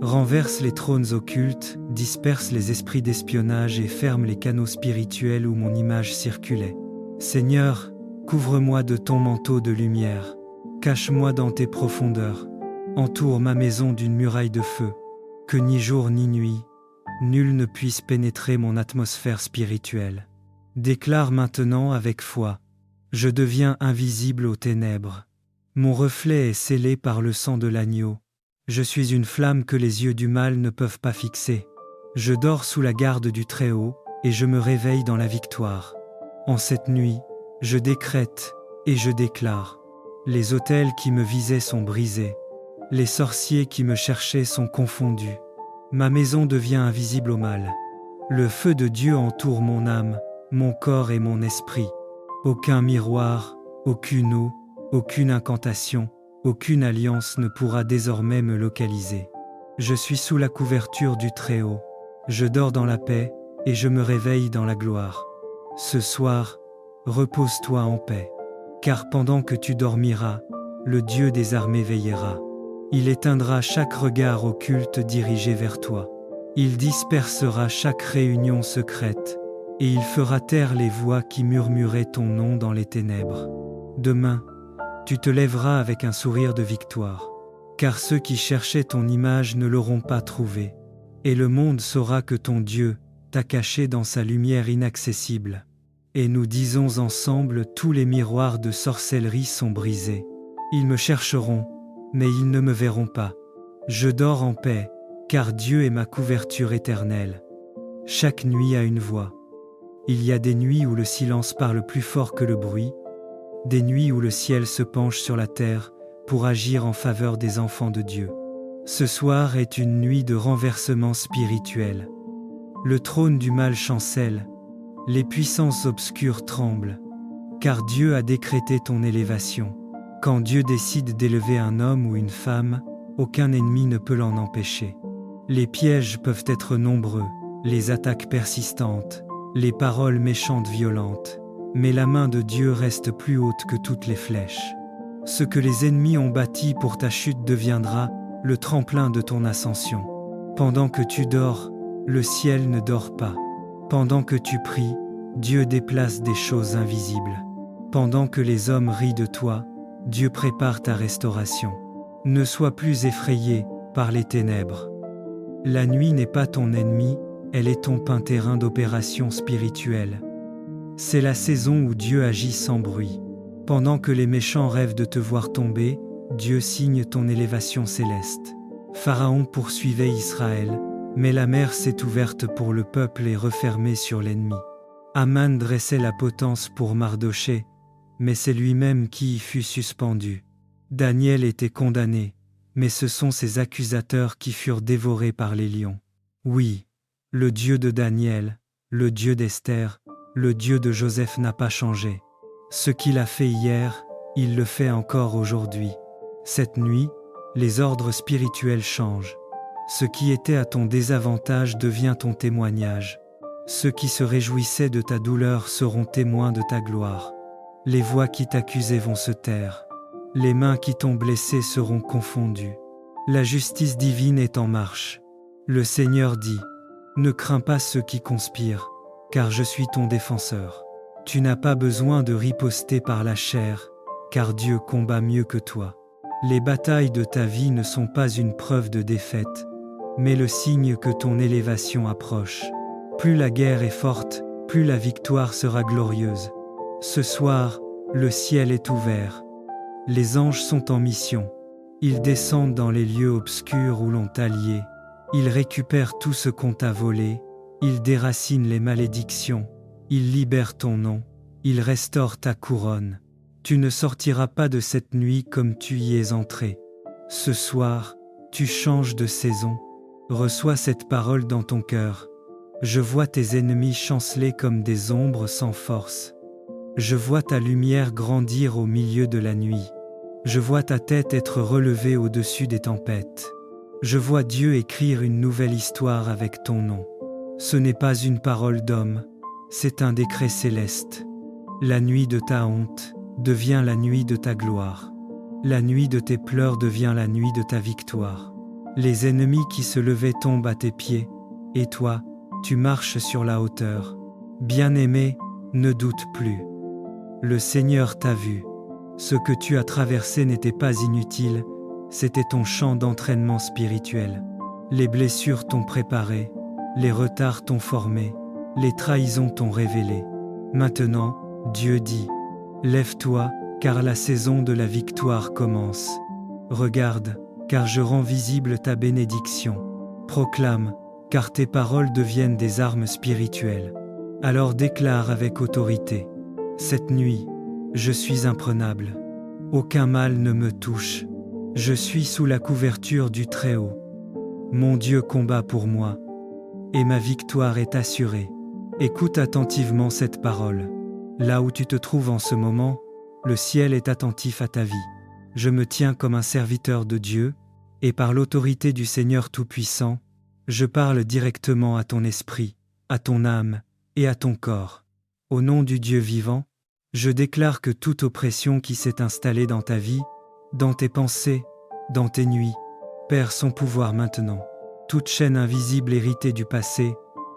Renverse les trônes occultes, disperse les esprits d'espionnage et ferme les canaux spirituels où mon image circulait. Seigneur, couvre-moi de ton manteau de lumière. Cache-moi dans tes profondeurs. Entoure ma maison d'une muraille de feu. Que ni jour ni nuit, nul ne puisse pénétrer mon atmosphère spirituelle. Déclare maintenant avec foi. Je deviens invisible aux ténèbres. Mon reflet est scellé par le sang de l'agneau. Je suis une flamme que les yeux du mal ne peuvent pas fixer. Je dors sous la garde du Très-Haut et je me réveille dans la victoire. En cette nuit, je décrète et je déclare. Les autels qui me visaient sont brisés. Les sorciers qui me cherchaient sont confondus. Ma maison devient invisible au mal. Le feu de Dieu entoure mon âme, mon corps et mon esprit. Aucun miroir, aucune eau, aucune incantation, aucune alliance ne pourra désormais me localiser. Je suis sous la couverture du Très-Haut. Je dors dans la paix et je me réveille dans la gloire. Ce soir, repose-toi en paix. Car pendant que tu dormiras, le Dieu des armées veillera. Il éteindra chaque regard occulte dirigé vers toi. Il dispersera chaque réunion secrète, et il fera taire les voix qui murmuraient ton nom dans les ténèbres. Demain, tu te lèveras avec un sourire de victoire, car ceux qui cherchaient ton image ne l'auront pas trouvée, et le monde saura que ton Dieu t'a caché dans sa lumière inaccessible. Et nous disons ensemble, tous les miroirs de sorcellerie sont brisés. Ils me chercheront, mais ils ne me verront pas. Je dors en paix, car Dieu est ma couverture éternelle. Chaque nuit a une voix. Il y a des nuits où le silence parle plus fort que le bruit, des nuits où le ciel se penche sur la terre pour agir en faveur des enfants de Dieu. Ce soir est une nuit de renversement spirituel. Le trône du mal chancelle, les puissances obscures tremblent, car Dieu a décrété ton élévation. Quand Dieu décide d'élever un homme ou une femme, aucun ennemi ne peut l'en empêcher. Les pièges peuvent être nombreux, les attaques persistantes, les paroles méchantes violentes, mais la main de Dieu reste plus haute que toutes les flèches. Ce que les ennemis ont bâti pour ta chute deviendra le tremplin de ton ascension. Pendant que tu dors, le ciel ne dort pas. Pendant que tu pries, Dieu déplace des choses invisibles. Pendant que les hommes rient de toi, Dieu prépare ta restauration. Ne sois plus effrayé par les ténèbres. La nuit n'est pas ton ennemi, elle est ton terrain d'opération spirituelle. C'est la saison où Dieu agit sans bruit. Pendant que les méchants rêvent de te voir tomber, Dieu signe ton élévation céleste. Pharaon poursuivait Israël, mais la mer s'est ouverte pour le peuple et refermée sur l'ennemi. Aman dressait la potence pour Mardochée, mais c'est lui-même qui y fut suspendu. Daniel était condamné, mais ce sont ses accusateurs qui furent dévorés par les lions. Oui, le Dieu de Daniel, le Dieu d'Esther, le Dieu de Joseph n'a pas changé. Ce qu'il a fait hier, il le fait encore aujourd'hui. Cette nuit, les ordres spirituels changent. Ce qui était à ton désavantage devient ton témoignage. Ceux qui se réjouissaient de ta douleur seront témoins de ta gloire. Les voix qui t'accusaient vont se taire. Les mains qui t'ont blessé seront confondues. La justice divine est en marche. Le Seigneur dit, « Ne crains pas ceux qui conspirent, car je suis ton défenseur. Tu n'as pas besoin de riposter par la chair, car Dieu combat mieux que toi. Les batailles de ta vie ne sont pas une preuve de défaite, mais le signe que ton élévation approche. Plus la guerre est forte, plus la victoire sera glorieuse. Ce soir, le ciel est ouvert. Les anges sont en mission. Ils descendent dans les lieux obscurs où l'on t'a lié. Ils récupèrent tout ce qu'on t'a volé. Ils déracinent les malédictions. Ils libèrent ton nom. Ils restaurent ta couronne. Tu ne sortiras pas de cette nuit comme tu y es entré. Ce soir, tu changes de saison. Reçois cette parole dans ton cœur. Je vois tes ennemis chanceler comme des ombres sans force. Je vois ta lumière grandir au milieu de la nuit. Je vois ta tête être relevée au-dessus des tempêtes. Je vois Dieu écrire une nouvelle histoire avec ton nom. Ce n'est pas une parole d'homme, c'est un décret céleste. La nuit de ta honte devient la nuit de ta gloire. La nuit de tes pleurs devient la nuit de ta victoire. Les ennemis qui se levaient tombent à tes pieds, et toi, tu marches sur la hauteur. Bien-aimé, ne doute plus. Le Seigneur t'a vu. Ce que tu as traversé n'était pas inutile, c'était ton champ d'entraînement spirituel. Les blessures t'ont préparé, les retards t'ont formé, les trahisons t'ont révélé. Maintenant, Dieu dit, « Lève-toi, car la saison de la victoire commence. Regarde, car je rends visible ta bénédiction. Proclame, car tes paroles deviennent des armes spirituelles. Alors déclare avec autorité. Cette nuit, je suis imprenable. Aucun mal ne me touche. Je suis sous la couverture du Très-Haut. Mon Dieu combat pour moi, et ma victoire est assurée. Écoute attentivement cette parole. Là où tu te trouves en ce moment, le ciel est attentif à ta vie. Je me tiens comme un serviteur de Dieu, et par l'autorité du Seigneur Tout-Puissant, je parle directement à ton esprit, à ton âme et à ton corps. Au nom du Dieu vivant, je déclare que toute oppression qui s'est installée dans ta vie, dans tes pensées, dans tes nuits, perd son pouvoir maintenant. Toute chaîne invisible héritée du passé,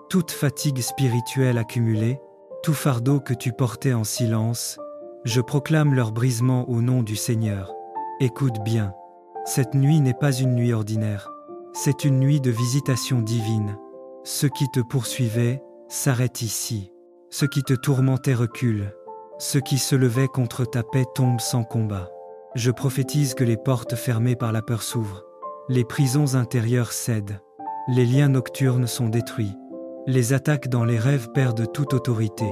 toute fatigue spirituelle accumulée, tout fardeau que tu portais en silence, je proclame leur brisement au nom du Seigneur. Écoute bien, cette nuit n'est pas une nuit ordinaire, c'est une nuit de visitation divine. Ceux qui te poursuivaient s'arrêtent ici. Ceux qui te tourmentaient reculent. Ceux qui se levaient contre ta paix tombent sans combat. Je prophétise que les portes fermées par la peur s'ouvrent. Les prisons intérieures cèdent. Les liens nocturnes sont détruits. Les attaques dans les rêves perdent toute autorité.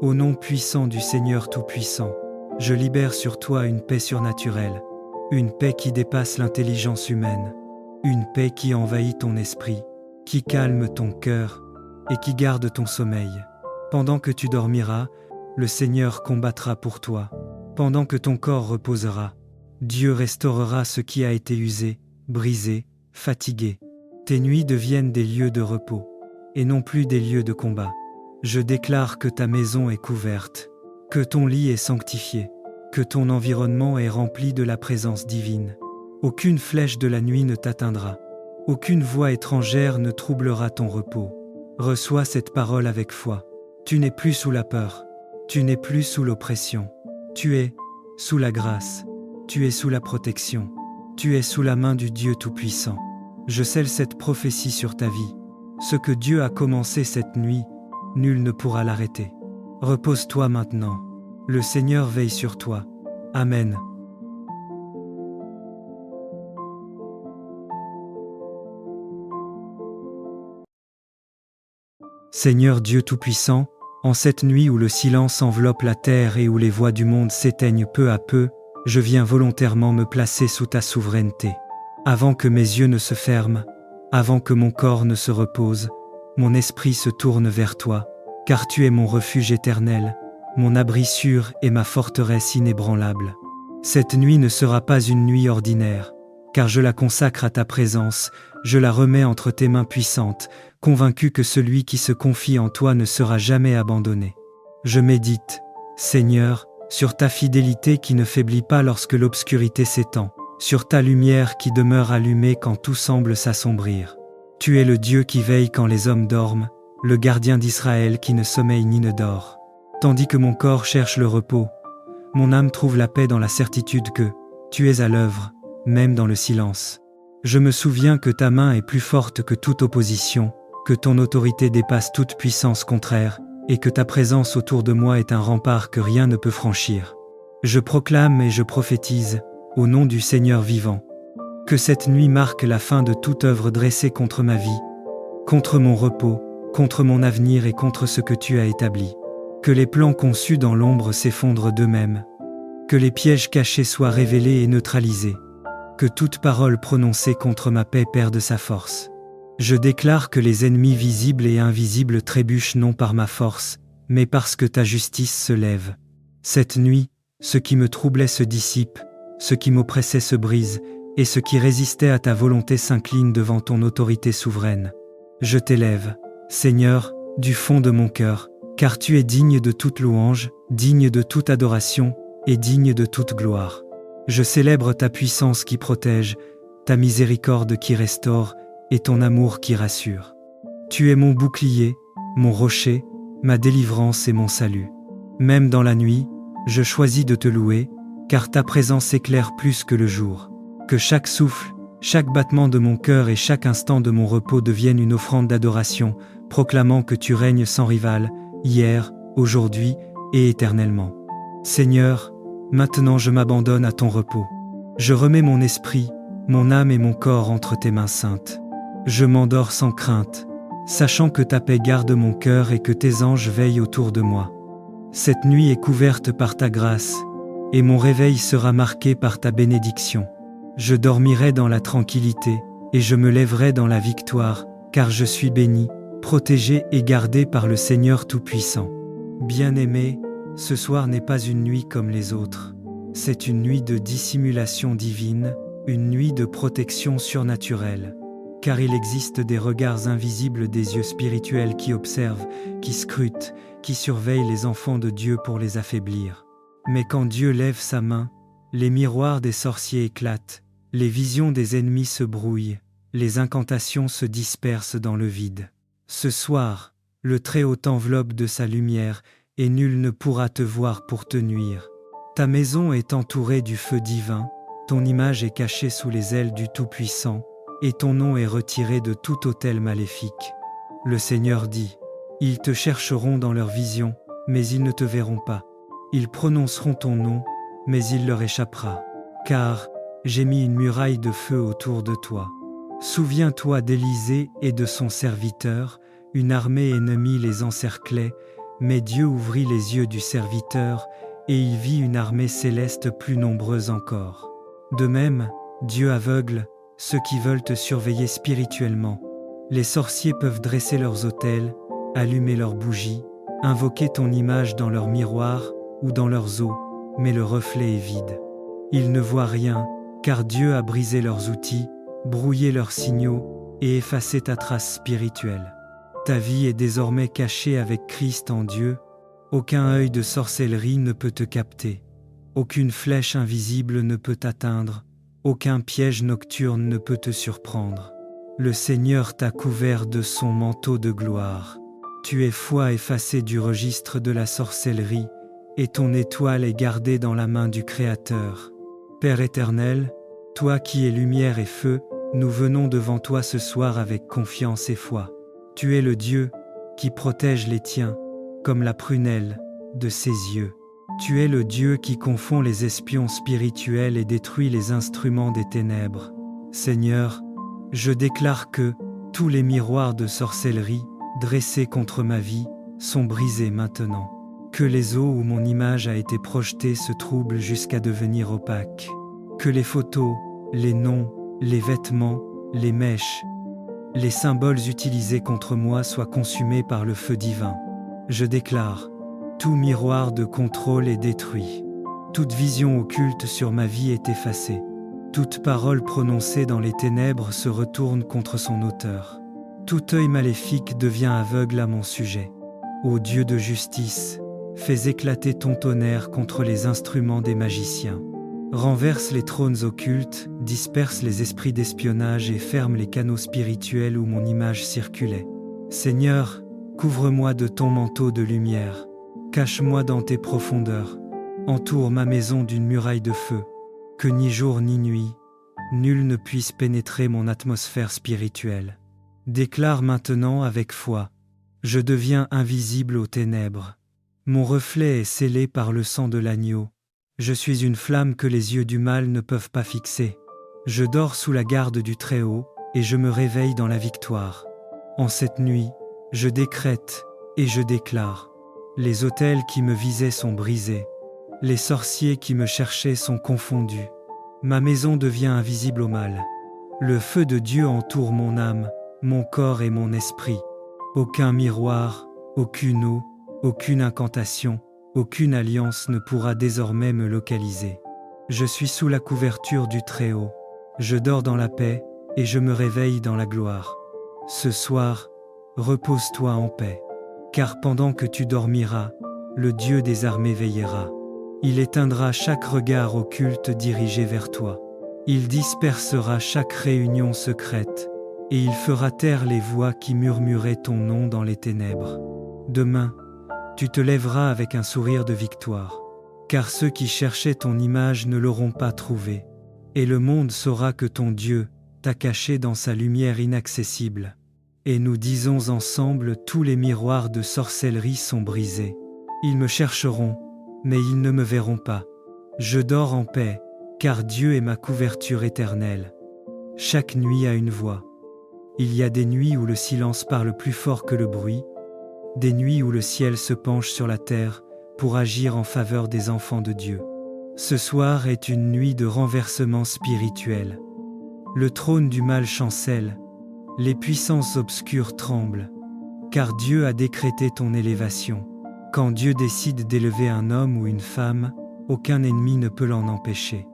Au nom puissant du Seigneur Tout-Puissant, je libère sur toi une paix surnaturelle, une paix qui dépasse l'intelligence humaine. une paix qui envahit ton esprit, qui calme ton cœur et qui garde ton sommeil. Pendant que tu dormiras, le Seigneur combattra pour toi. Pendant que ton corps reposera, Dieu restaurera ce qui a été usé, brisé, fatigué. Tes nuits deviennent des lieux de repos, et non plus des lieux de combat. Je déclare que ta maison est couverte, que ton lit est sanctifié, que ton environnement est rempli de la présence divine. Aucune flèche de la nuit ne t'atteindra. Aucune voix étrangère ne troublera ton repos. Reçois cette parole avec foi. Tu n'es plus sous la peur. Tu n'es plus sous l'oppression. Tu es sous la grâce. Tu es sous la protection. Tu es sous la main du Dieu Tout-Puissant. Je scelle cette prophétie sur ta vie. Ce que Dieu a commencé cette nuit, nul ne pourra l'arrêter. Repose-toi maintenant. Le Seigneur veille sur toi. Amen. Seigneur Dieu Tout-Puissant, en cette nuit où le silence enveloppe la terre et où les voix du monde s'éteignent peu à peu, je viens volontairement me placer sous ta souveraineté. Avant que mes yeux ne se ferment, avant que mon corps ne se repose, mon esprit se tourne vers toi, car tu es mon refuge éternel, mon abri sûr et ma forteresse inébranlable. Cette nuit ne sera pas une nuit ordinaire, car je la consacre à ta présence, je la remets entre tes mains puissantes, convaincu que celui qui se confie en toi ne sera jamais abandonné. Je médite, Seigneur, sur ta fidélité qui ne faiblit pas lorsque l'obscurité s'étend, sur ta lumière qui demeure allumée quand tout semble s'assombrir. Tu es le Dieu qui veille quand les hommes dorment, le gardien d'Israël qui ne sommeille ni ne dort. Tandis que mon corps cherche le repos, mon âme trouve la paix dans la certitude que tu es à l'œuvre, même dans le silence. Je me souviens que ta main est plus forte que toute opposition, que ton autorité dépasse toute puissance contraire, et que ta présence autour de moi est un rempart que rien ne peut franchir. Je proclame et je prophétise, au nom du Seigneur vivant, que cette nuit marque la fin de toute œuvre dressée contre ma vie, contre mon repos, contre mon avenir et contre ce que tu as établi. Que les plans conçus dans l'ombre s'effondrent d'eux-mêmes, que les pièges cachés soient révélés et neutralisés, que toute parole prononcée contre ma paix perde sa force. Je déclare que les ennemis visibles et invisibles trébuchent non par ma force, mais parce que ta justice se lève. Cette nuit, ce qui me troublait se dissipe, ce qui m'oppressait se brise, et ce qui résistait à ta volonté s'incline devant ton autorité souveraine. Je t'élève, Seigneur, du fond de mon cœur, car tu es digne de toute louange, digne de toute adoration, et digne de toute gloire. Je célèbre ta puissance qui protège, ta miséricorde qui restaure, et ton amour qui rassure. Tu es mon bouclier, mon rocher, ma délivrance et mon salut. Même dans la nuit, je choisis de te louer, car ta présence éclaire plus que le jour. Que chaque souffle, chaque battement de mon cœur et chaque instant de mon repos deviennent une offrande d'adoration, proclamant que tu règnes sans rival, hier, aujourd'hui et éternellement. Seigneur, maintenant je m'abandonne à ton repos. Je remets mon esprit, mon âme et mon corps entre tes mains saintes. Je m'endors sans crainte, sachant que ta paix garde mon cœur et que tes anges veillent autour de moi. Cette nuit est couverte par ta grâce, et mon réveil sera marqué par ta bénédiction. Je dormirai dans la tranquillité, et je me lèverai dans la victoire, car je suis béni, protégé et gardé par le Seigneur Tout-Puissant. Bien-aimé, ce soir n'est pas une nuit comme les autres. C'est une nuit de dissimulation divine, une nuit de protection surnaturelle. Car il existe des regards invisibles des yeux spirituels qui observent, qui scrutent, qui surveillent les enfants de Dieu pour les affaiblir. Mais quand Dieu lève sa main, les miroirs des sorciers éclatent, les visions des ennemis se brouillent, les incantations se dispersent dans le vide. Ce soir, le Très-Haut t'enveloppe de sa lumière, et nul ne pourra te voir pour te nuire. Ta maison est entourée du feu divin, ton image est cachée sous les ailes du Tout-Puissant, et ton nom est retiré de tout autel maléfique. Le Seigneur dit, « Ils te chercheront dans leur vision, mais ils ne te verront pas. Ils prononceront ton nom, mais il leur échappera. Car j'ai mis une muraille de feu autour de toi. Souviens-toi d'Élisée et de son serviteur, une armée ennemie les encerclait, mais Dieu ouvrit les yeux du serviteur, et il vit une armée céleste plus nombreuse encore. De même, Dieu aveugle, ceux qui veulent te surveiller spirituellement. Les sorciers peuvent dresser leurs autels, allumer leurs bougies, invoquer ton image dans leur miroir ou dans leurs eaux, mais le reflet est vide. Ils ne voient rien, car Dieu a brisé leurs outils, brouillé leurs signaux et effacé ta trace spirituelle. Ta vie est désormais cachée avec Christ en Dieu. Aucun œil de sorcellerie ne peut te capter. Aucune flèche invisible ne peut t'atteindre. Aucun piège nocturne ne peut te surprendre. Le Seigneur t'a couvert de son manteau de gloire. Tu es foi effacée du registre de la sorcellerie, et ton étoile est gardée dans la main du Créateur. Père éternel, toi qui es lumière et feu, nous venons devant toi ce soir avec confiance et foi. Tu es le Dieu qui protège les tiens, comme la prunelle de ses yeux. Tu es le Dieu qui confond les espions spirituels et détruit les instruments des ténèbres. Seigneur, je déclare que tous les miroirs de sorcellerie dressés contre ma vie sont brisés maintenant. Que les eaux où mon image a été projetée se troublent jusqu'à devenir opaques. Que les photos, les noms, les vêtements, les mèches, les symboles utilisés contre moi soient consumés par le feu divin. Je déclare, tout miroir de contrôle est détruit. Toute vision occulte sur ma vie est effacée. Toute parole prononcée dans les ténèbres se retourne contre son auteur. Tout œil maléfique devient aveugle à mon sujet. Ô Dieu de justice, fais éclater ton tonnerre contre les instruments des magiciens. Renverse les trônes occultes, disperse les esprits d'espionnage et ferme les canaux spirituels où mon image circulait. Seigneur, couvre-moi de ton manteau de lumière. Cache-moi dans tes profondeurs. Entoure ma maison d'une muraille de feu. Que ni jour ni nuit, nul ne puisse pénétrer mon atmosphère spirituelle. Déclare maintenant avec foi. Je deviens invisible aux ténèbres. Mon reflet est scellé par le sang de l'agneau. Je suis une flamme que les yeux du mal ne peuvent pas fixer. Je dors sous la garde du Très-Haut et je me réveille dans la victoire. En cette nuit, je décrète et je déclare. Les autels qui me visaient sont brisés. Les sorciers qui me cherchaient sont confondus. Ma maison devient invisible au mal. Le feu de Dieu entoure mon âme, mon corps et mon esprit. Aucun miroir, aucune eau, aucune incantation, aucune alliance ne pourra désormais me localiser. Je suis sous la couverture du Très-Haut. Je dors dans la paix et je me réveille dans la gloire. Ce soir, repose-toi en paix. Car pendant que tu dormiras, le Dieu des armées veillera. Il éteindra chaque regard occulte dirigé vers toi. Il dispersera chaque réunion secrète, et il fera taire les voix qui murmuraient ton nom dans les ténèbres. Demain, tu te lèveras avec un sourire de victoire, car ceux qui cherchaient ton image ne l'auront pas trouvée, et le monde saura que ton Dieu t'a caché dans sa lumière inaccessible. Et nous disons ensemble, tous les miroirs de sorcellerie sont brisés. Ils me chercheront, mais ils ne me verront pas. Je dors en paix, car Dieu est ma couverture éternelle. Chaque nuit a une voix. Il y a des nuits où le silence parle plus fort que le bruit, des nuits où le ciel se penche sur la terre pour agir en faveur des enfants de Dieu. Ce soir est une nuit de renversement spirituel. Le trône du mal chancelle, les puissances obscures tremblent, car Dieu a décrété ton élévation. Quand Dieu décide d'élever un homme ou une femme, aucun ennemi ne peut l'en empêcher.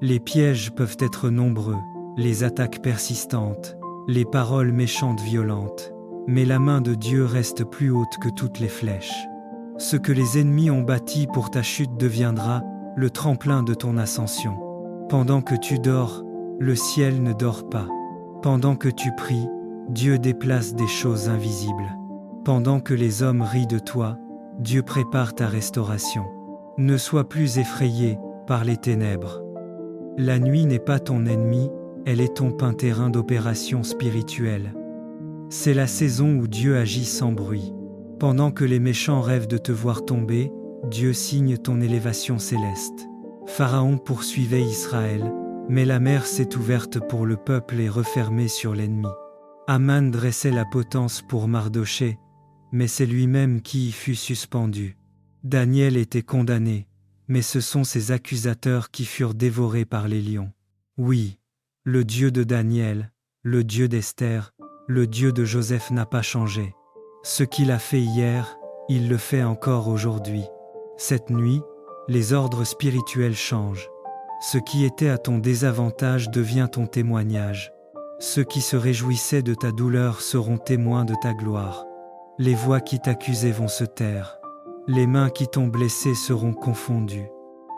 Les pièges peuvent être nombreux, les attaques persistantes, les paroles méchantes violentes, mais la main de Dieu reste plus haute que toutes les flèches. Ce que les ennemis ont bâti pour ta chute deviendra le tremplin de ton ascension. Pendant que tu dors, le ciel ne dort pas. Pendant que tu pries, Dieu déplace des choses invisibles. Pendant que les hommes rient de toi, Dieu prépare ta restauration. Ne sois plus effrayé par les ténèbres. La nuit n'est pas ton ennemi, elle est ton terrain d'opération spirituelle. C'est la saison où Dieu agit sans bruit. Pendant que les méchants rêvent de te voir tomber, Dieu signe ton élévation céleste. Pharaon poursuivait Israël, mais la mer s'est ouverte pour le peuple et refermée sur l'ennemi. Aman dressait la potence pour Mardochée, mais c'est lui-même qui y fut suspendu. Daniel était condamné, mais ce sont ses accusateurs qui furent dévorés par les lions. Oui, Le Dieu de Daniel, le Dieu d'Esther, le Dieu de Joseph n'a pas changé. Ce qu'il a fait hier, il le fait encore aujourd'hui. Cette nuit, les ordres spirituels changent. Ce qui était à ton désavantage devient ton témoignage. Ceux qui se réjouissaient de ta douleur seront témoins de ta gloire. Les voix qui t'accusaient vont se taire. Les mains qui t'ont blessé seront confondues.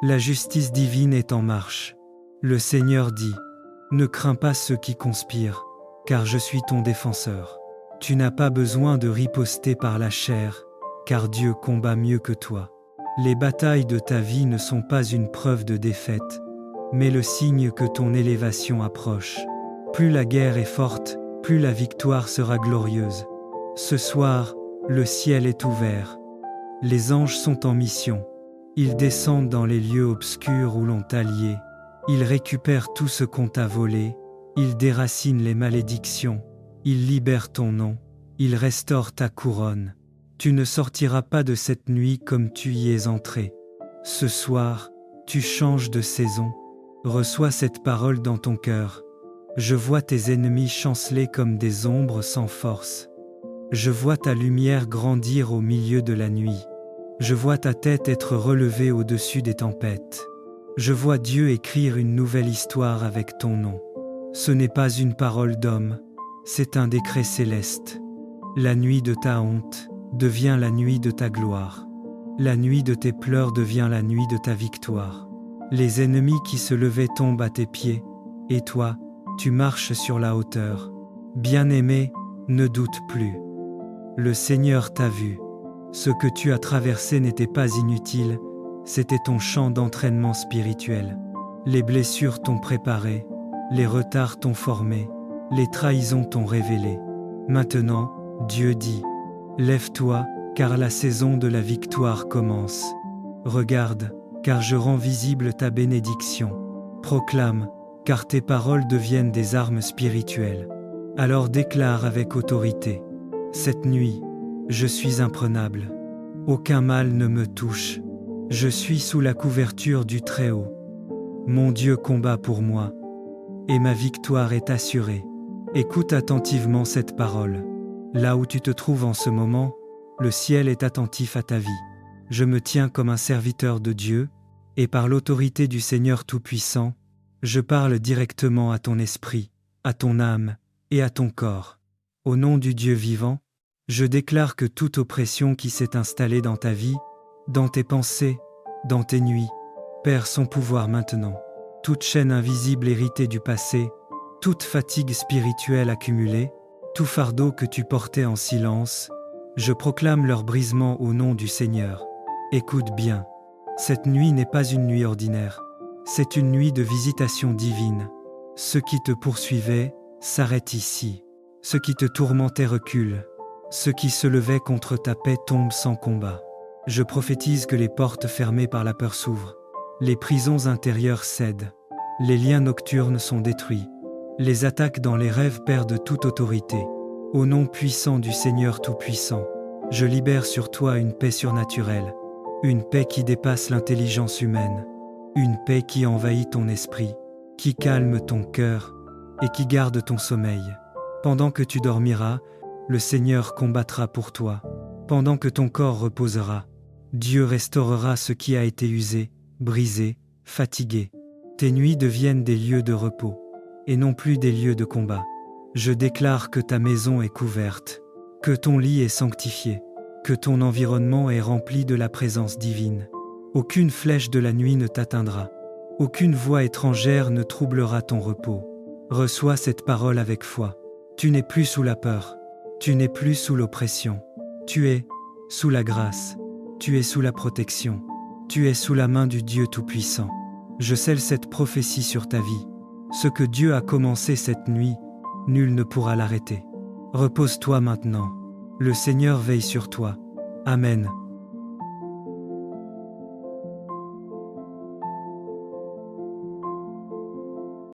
La justice divine est en marche. Le Seigneur dit, « Ne crains pas ceux qui conspirent, car je suis ton défenseur. Tu n'as pas besoin de riposter par la chair, car Dieu combat mieux que toi. Les batailles de ta vie ne sont pas une preuve de défaite, mais le signe que ton élévation approche. Plus la guerre est forte, plus la victoire sera glorieuse. Ce soir, le ciel est ouvert. Les anges sont en mission. Ils descendent dans les lieux obscurs où l'on t'a lié. Ils récupèrent tout ce qu'on t'a volé. Ils déracinent les malédictions. Ils libèrent ton nom. Ils restaurent ta couronne. Tu ne sortiras pas de cette nuit comme tu y es entré. Ce soir, tu changes de saison. Reçois cette parole dans ton cœur. Je vois tes ennemis chanceler comme des ombres sans force. Je vois ta lumière grandir au milieu de la nuit. Je vois ta tête être relevée au-dessus des tempêtes. Je vois Dieu écrire une nouvelle histoire avec ton nom. Ce n'est pas une parole d'homme, c'est un décret céleste. La nuit de ta honte devient la nuit de ta gloire. La nuit de tes pleurs devient la nuit de ta victoire. Les ennemis qui se levaient tombent à tes pieds, et toi, tu marches sur la hauteur. Bien-aimé, ne doute plus. Le Seigneur t'a vu. Ce que tu as traversé n'était pas inutile, c'était ton champ d'entraînement spirituel. Les blessures t'ont préparé, les retards t'ont formé, les trahisons t'ont révélé. Maintenant, Dieu dit, « Lève-toi, car la saison de la victoire commence. Regarde, car je rends visible ta bénédiction. Proclame, car tes paroles deviennent des armes spirituelles. Alors déclare avec autorité, « Cette nuit, je suis imprenable. Aucun mal ne me touche. Je suis sous la couverture du Très-Haut. Mon Dieu combat pour moi, et ma victoire est assurée. » Écoute attentivement cette parole. Là où tu te trouves en ce moment, le ciel est attentif à ta vie. Je me tiens comme un serviteur de Dieu, et par l'autorité du Seigneur Tout-Puissant, je parle directement à ton esprit, à ton âme et à ton corps. Au nom du Dieu vivant, je déclare que toute oppression qui s'est installée dans ta vie, dans tes pensées, dans tes nuits, perd son pouvoir maintenant. Toute chaîne invisible héritée du passé, toute fatigue spirituelle accumulée, tout fardeau que tu portais en silence, je proclame leur brisement au nom du Seigneur. Écoute bien, cette nuit n'est pas une nuit ordinaire, c'est une nuit de visitation divine. Ceux qui te poursuivaient s'arrêtent ici. Ceux qui te tourmentaient reculent. Ceux qui se levaient contre ta paix tombent sans combat. Je prophétise que les portes fermées par la peur s'ouvrent. Les prisons intérieures cèdent. Les liens nocturnes sont détruits. Les attaques dans les rêves perdent toute autorité. Au nom puissant du Seigneur Tout-Puissant, je libère sur toi une paix surnaturelle, une paix qui dépasse l'intelligence humaine, une paix qui envahit ton esprit, qui calme ton cœur et qui garde ton sommeil. Pendant que tu dormiras, le Seigneur combattra pour toi. Pendant que ton corps reposera, Dieu restaurera ce qui a été usé, brisé, fatigué. Tes nuits deviennent des lieux de repos, et non plus des lieux de combat. Je déclare que ta maison est couverte, que ton lit est sanctifié, que ton environnement est rempli de la présence divine. Aucune flèche de la nuit ne t'atteindra. Aucune voix étrangère ne troublera ton repos. Reçois cette parole avec foi. Tu n'es plus sous la peur. Tu n'es plus sous l'oppression. Tu es sous la grâce. Tu es sous la protection. Tu es sous la main du Dieu Tout-Puissant. Je scelle cette prophétie sur ta vie. Ce que Dieu a commencé cette nuit, nul ne pourra l'arrêter. Repose-toi maintenant. Le Seigneur veille sur toi. Amen.